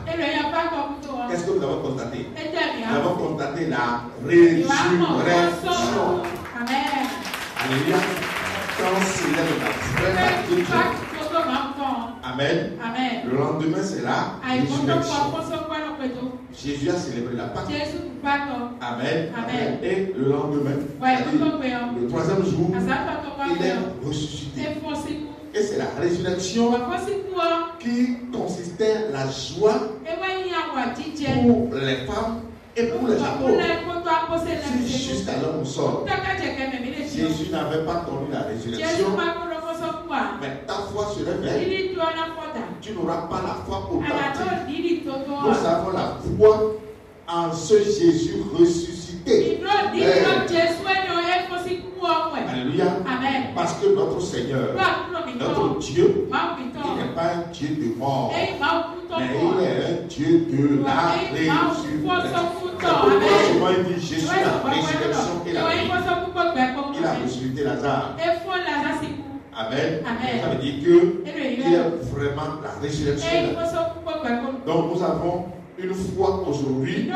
qu'est-ce que nous avons constaté? Nous avons constaté la résurrection. Alléluia. Quand on célèbre la vraie de Dieu. Amen. Amen. Le lendemain, c'est la résurrection. Jésus a célébré la Pâque. Amen. Amen. Et le lendemain, le troisième jour, il est ressuscité. Et c'est la résurrection qui consistait la joie pour les femmes et pour les apôtres. Si jusqu'alors nous sommes, Jésus n'avait pas connu la résurrection, mais ta foi se réveille. Tu n'auras pas la foi authentique. Nous avons la foi en ce Jésus ressuscité. Alléluia. Amen. Parce que notre Seigneur, notre Dieu, il n'est pas un Dieu de mort, mais il est un Dieu de la résurrection. Souvent il dit Jésus la résurrection et la vie. Il a ressuscité Lazare. Amen. Ça veut dire qu'il y a vraiment la résurrection. Donc nous avons une foi aujourd'hui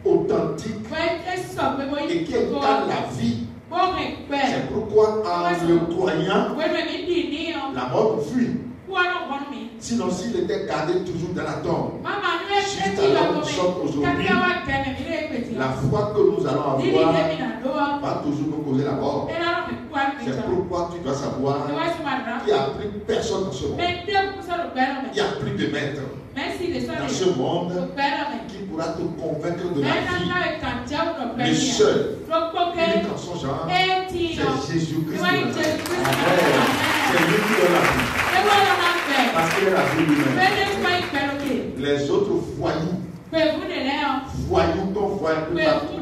authentique et qui incarne la vie. C'est pourquoi en le croyant, la mort fuit. Sinon, s'il était gardé toujours dans la tombe, juste alors nous sommes aujourd'hui, la foi que nous allons avoir va toujours nous causer la mort. C'est pourquoi tu dois savoir qu'il n'y a plus personne dans ce monde. Il n'y a plus de maître dans ce monde qui pourra te convaincre de la vie. Le seul, unique en son genre, c'est Jésus-Christ. Amen. C'est lui qui donne la vie. Parce qu'il est la vie lui-même. Les autres voyous qu'on voit un peu partout,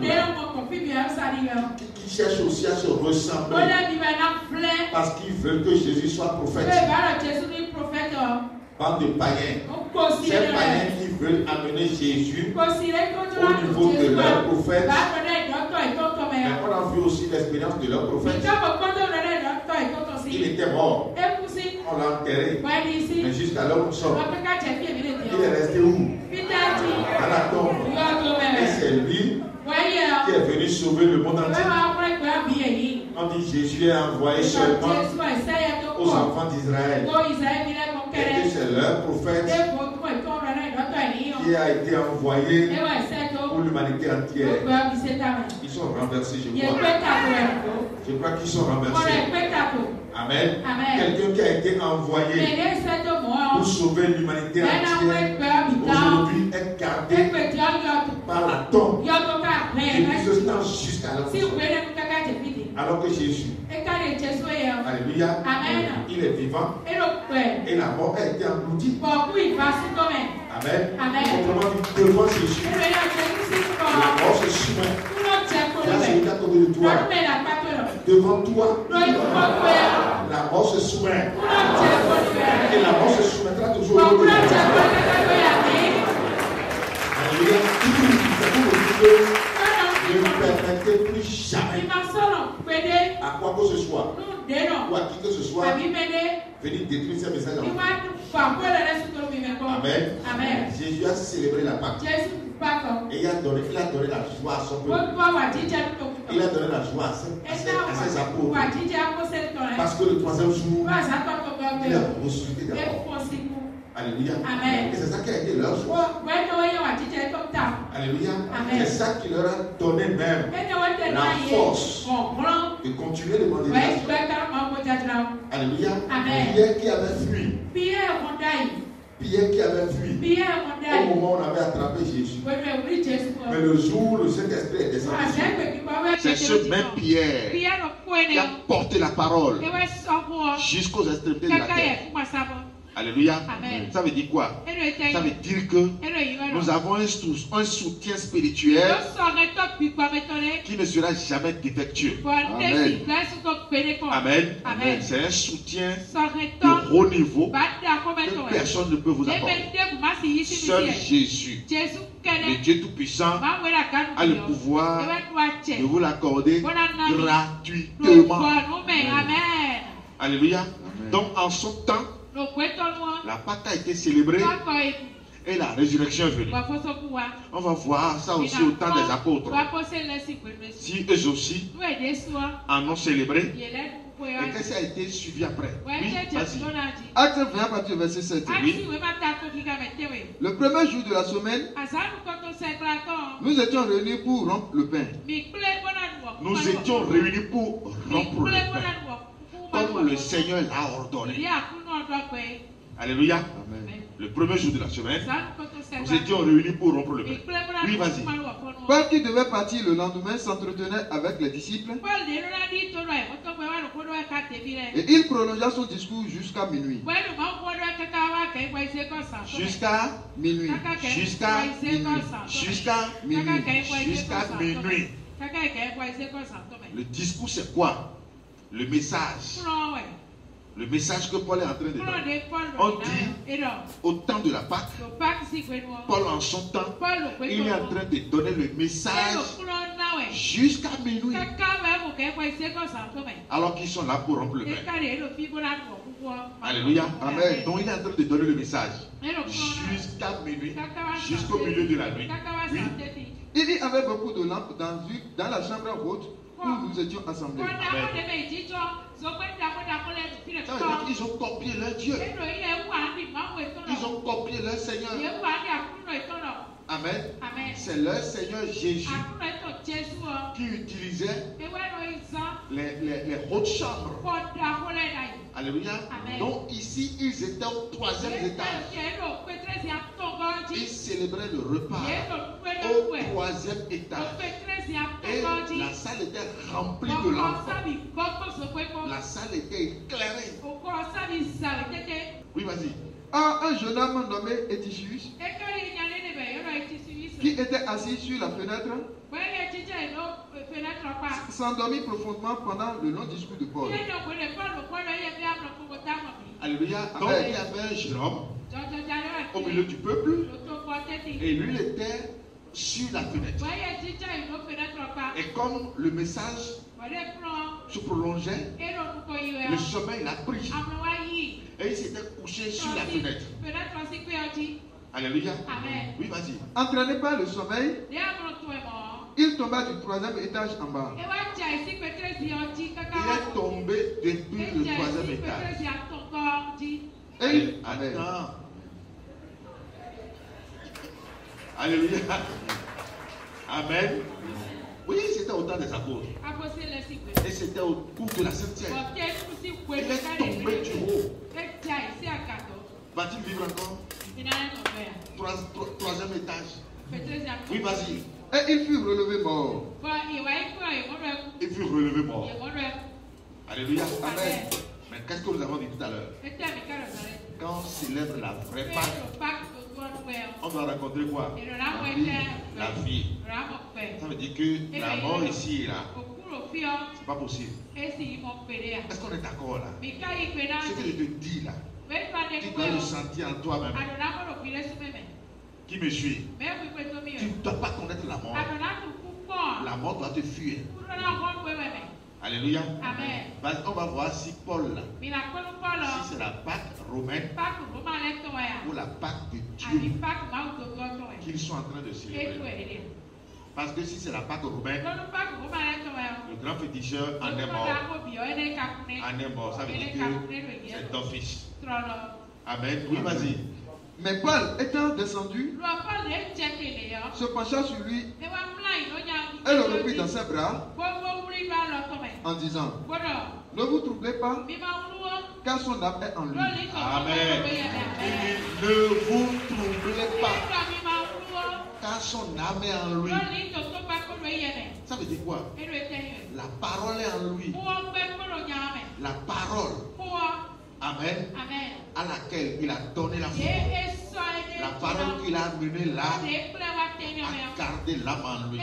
qui cherchent aussi à se ressembler parce qu'ils veulent que Jésus soit prophète. Bande de païens. Ces païens qui veulent amener Jésus au niveau de leur prophète. Mais on a vu aussi l'expérience de leur prophète. Il était mort. On l'a enterré. Mais jusqu'alors nous sommes. Il est resté où? À la tombe. Et c'est lui qui est venu sauver le monde entier. On dit Jésus est envoyé seulement aux enfants d'Israël. Et que c'est leur prophète qui a été envoyé pour l'humanité entière. Ils sont renversés, je crois. Je crois qu'ils sont renversés. Amen. Quelqu'un qui a été envoyé pour sauver l'humanité entière, aujourd'hui est gardé par la tombe. Depuis ce temps jusqu'à l'heure. Alors que Jésus, alléluia, il est vivant et la mort a été engloutie. Amen. Autrement dit, devant Jésus, la mort se soumet. Là, c'est le cas de toi. Devant toi, la mort se soumet. Et la mort se soumettra toujours au nom de Jésus. Alléluia. Ne permettez plus jamais à quoi que ce soit ou à qui que ce soit venir détruire ces messages en vous. Amen. Jésus a célébré la Pâque. Et il a donné la joie à son peuple. Il a donné la joie à ses apôtres. Parce que le troisième jour, il a ressuscité d'abord. Alléluia. Et c'est ça qui a été leur joie. Alléluia. C'est ça qui leur a donné même la force de continuer le monde de Dieu. Alléluia. Pierre qui avait fui. Pierre qui avait fui au moment où on avait attrapé Jésus. Mais le jour où le Saint-Esprit est descendu, c'est ce même Pierre qui a porté la parole jusqu'aux extrémités de la terre. Alléluia. Amen. Ça veut dire quoi? Ça veut dire que nous avons un soutien spirituel qui ne sera jamais défectueux. Amen. Amen. C'est un soutien de haut niveau que personne ne peut vous apporter. Seul Jésus, le Dieu Tout-Puissant, a le pouvoir de vous l'accorder gratuitement. Alléluia. Donc en son temps, la Pâque a été célébrée et la résurrection est venue. On va voir ça aussi au temps des apôtres. Si eux aussi en ont célébré, et que ça a été suivi après. Oui, vas-y. Acte 20, partir verset 7. Oui. Le premier jour de la semaine, nous étions réunis pour rompre le pain. Nous étions réunis pour rompre le pain, comme le Seigneur l'a ordonné. Alléluia. Amen. Le premier jour de la semaine, nous étions réunis pour rompre le pain. Oui, vas-y. Paul, qui devait partir le lendemain, s'entretenait avec les disciples. Et il prolongea son discours jusqu'à minuit. Jusqu'à minuit. Jusqu'à minuit. Jusqu'à minuit. Jusqu'à minuit. Le discours, c'est quoi? Le message. Le message que Paul est en train de donner. On dit, au temps de la Pâque, Paul en son temps, il est en train de donner le message jusqu'à minuit. Alors qu'ils sont là pour rompre le pain. Alléluia. Amen. Donc il est en train de donner le message jusqu'à minuit, jusqu'au milieu de la nuit. Oui. Il y avait beaucoup de lampes dans la chambre haute où nous étions assemblés. Amen. Ils ont copié leur Dieu. Ils ont copié leur Seigneur. Amen. C'est leur Seigneur Jésus qui utilisait les hautes chambres. Alléluia. Donc ici, ils étaient au 3e étage. Ils célébraient le repas au 3e étage. Et la salle était remplie de lampes. La salle était éclairée. Oui, vas-y. Un jeune homme nommé Étichius, qui était assis sur la fenêtre, s'endormit profondément pendant le long discours de Paul. Alléluia. Donc il y avait un jeune homme au milieu du peuple et lui il était sur la fenêtre. Et comme le message se prolongeait, le sommeil l'a pris et il s'était couché sur la fenêtre. Alléluia. Amen. Oui, vas-y. Entraîné par le sommeil, il tomba du 3e étage en bas. Il est tombé depuis le 3e étage. Et attends. Alléluia. Amen. Oui, c'était au temps des apôtres. Et c'était au cours de la septième. Il est tombé du haut. Va-t-il vivre encore? 3e étage. Oui, vas-y. Et il fut relevé mort. Il fut relevé mort. Alléluia. Amen. Mais qu'est-ce que nous avons dit tout à l'heure? Quand on célèbre la vraie Pâque, on doit raconter quoi? La vie. Ça veut dire que la mort ici et là, c'est pas possible. Est-ce qu'on est d'accord là? Ce que je te dis là, tu dois le sentir en toi-même. Qui me suit? Tu ne dois pas connaître la mort. La mort doit te fuir. Alléluia. Amen. On va voir si Paul, si c'est la Pâque romaine ou la Pâque de Dieu qu'ils sont en train de célébrer. Parce que si c'est la Pâque romaine, le grand féticheur en est mort. En est mort. Ça veut dire que c'est d'office. Amen. Oui, vas-y. Mais Paul, étant descendu, se pencha sur lui et le reprit dans ses bras en disant, ne vous troublez pas, car son âme est en lui. Amen. Ne vous troublez pas, car son âme est en lui. Ça veut dire quoi? La parole est en lui. La parole. Amen. À laquelle il a donné la foi. La parole qu'il a amenée là a gardé l'âme en lui.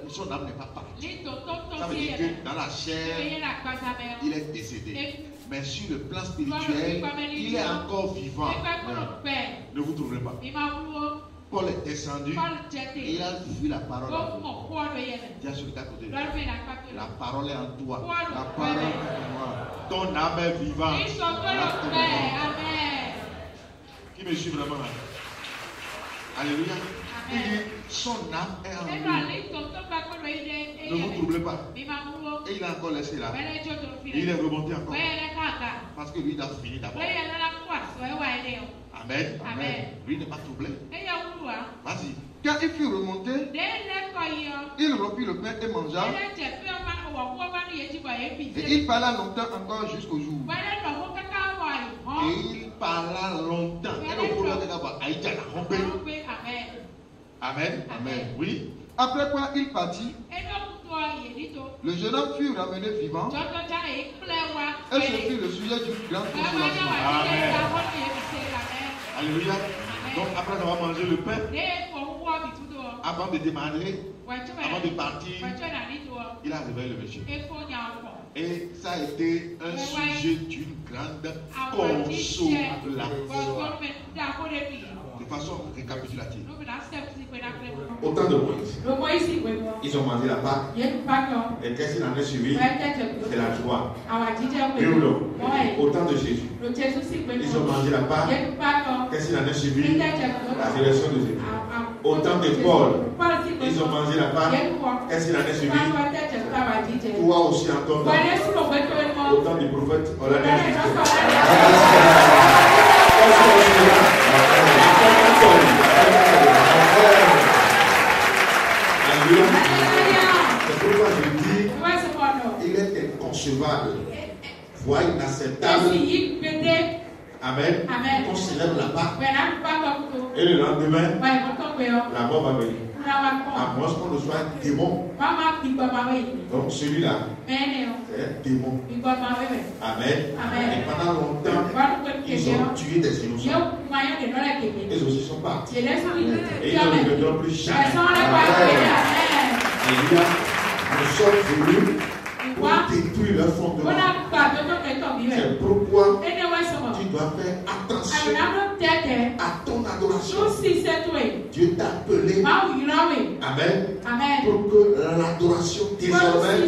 Son âme n'est pas partie. Ça veut dire que dans la chair, il est décédé. Mais sur le plan spirituel, il est encore vivant. Ne vous trouverez pas. Paul est descendu et il a vu la parole en lui. Tiens sur le côté. La parole est en toi. La parole est en moi. Ton âme est vivante. Qui Qui me suit vraiment là? Alléluia. Il dit, son âme est en lui. Ne vous troublez pas. Et il a encore laissé là. Et il est remonté encore. Parce que lui, il a fini d'abord. Amen. Amen. Lui n'est pas troublé. Vas-y. Quand il fut remonté, il rompit le pain et mangea. Et il parla longtemps encore jusqu'au jour. Et il parla longtemps. Amen. Amen. Oui. Après quoi il partit. Le jeune homme fut ramené vivant. Et ce fut le sujet d'une grande consolation. Amen. Alléluia. Donc après avoir mangé le pain, avant de démarrer, avant de partir, il a réveillé le monsieur. Et ça a été un sujet d'une grande consolation. De façon récapitulative. Au temps de Moïse, ils ont mangé la Pâque. Et qu'est-ce qu'il en est suivi? C'est la joie. Au temps de Jésus, ils ont mangé la Pâque. Qu'est-ce qu'il en est suivi? La résurrection de Jésus. Au temps de Paul, ils ont mangé la Pâque. Qu'est-ce qu'il en est suivi? Toi aussi en ton temps. Au temps du prophète, on l'a dit. C'est pourquoi je dis, il est inconcevable, voire inacceptable. Amen. On célèbre la Pâque. Et le lendemain, la mort va venir. À moins qu'on ne soit un démon. Donc celui-là, c'est un démon. Amen. Et pendant longtemps, ils ont tué des innocents. Ils aussi sont partis. Et ils ne reviendront plus jamais. Alléluia. Nous sommes venus pour détruire leur fondement. C'est pourquoi tu dois faire attention à ton adoration. Dieu t'a appelé. Amen. Pour que l'adoration désormais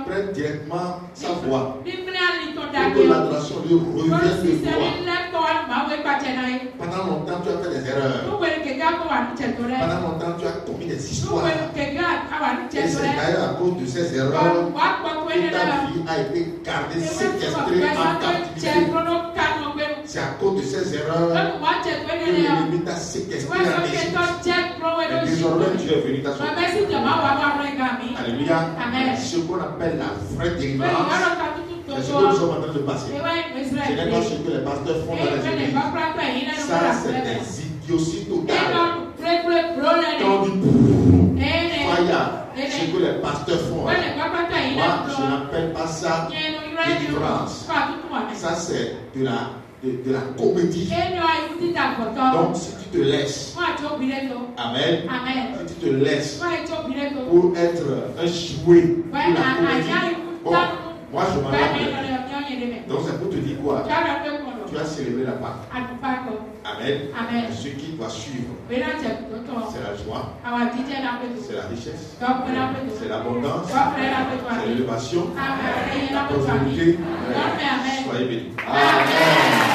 prenne directement sa voix. Pour que l'adoration lui revienne de toi. Pendant longtemps, tu as fait des erreurs. Pendant longtemps, tu as commis des histoires. Et c'est d'ailleurs à cause de ces erreurs que ta vie a été gardée, séquestrée en captivité. C'est à cause de ces erreurs que l'ennemi t'a séquestré en Égypte. Et désormais, tu es venu t'asseoir. Alléluia. Ce qu'on appelle la vraie délivrance, c'est ce que nous sommes en train de passer. Ce n'est pas ce que les pasteurs font dans les églises. Ça, c'est des idioties totales. Quand on dit fire, ce que les pasteurs font. Moi, je n'appelle pas ça délivrance. Ça, c'est de la comédie. Donc, si tu te laisses, amen, si tu te laisses pour être un jouet pour la comédie, bon, moi je m'en rappelle. Donc, c'est pour te dire quoi? Tu as célébré la Pâque. Amen. Ce qui doit suivre, c'est la joie, c'est la richesse, c'est l'abondance, c'est l'élévation, la prospérité. Soyez bénis. Amen.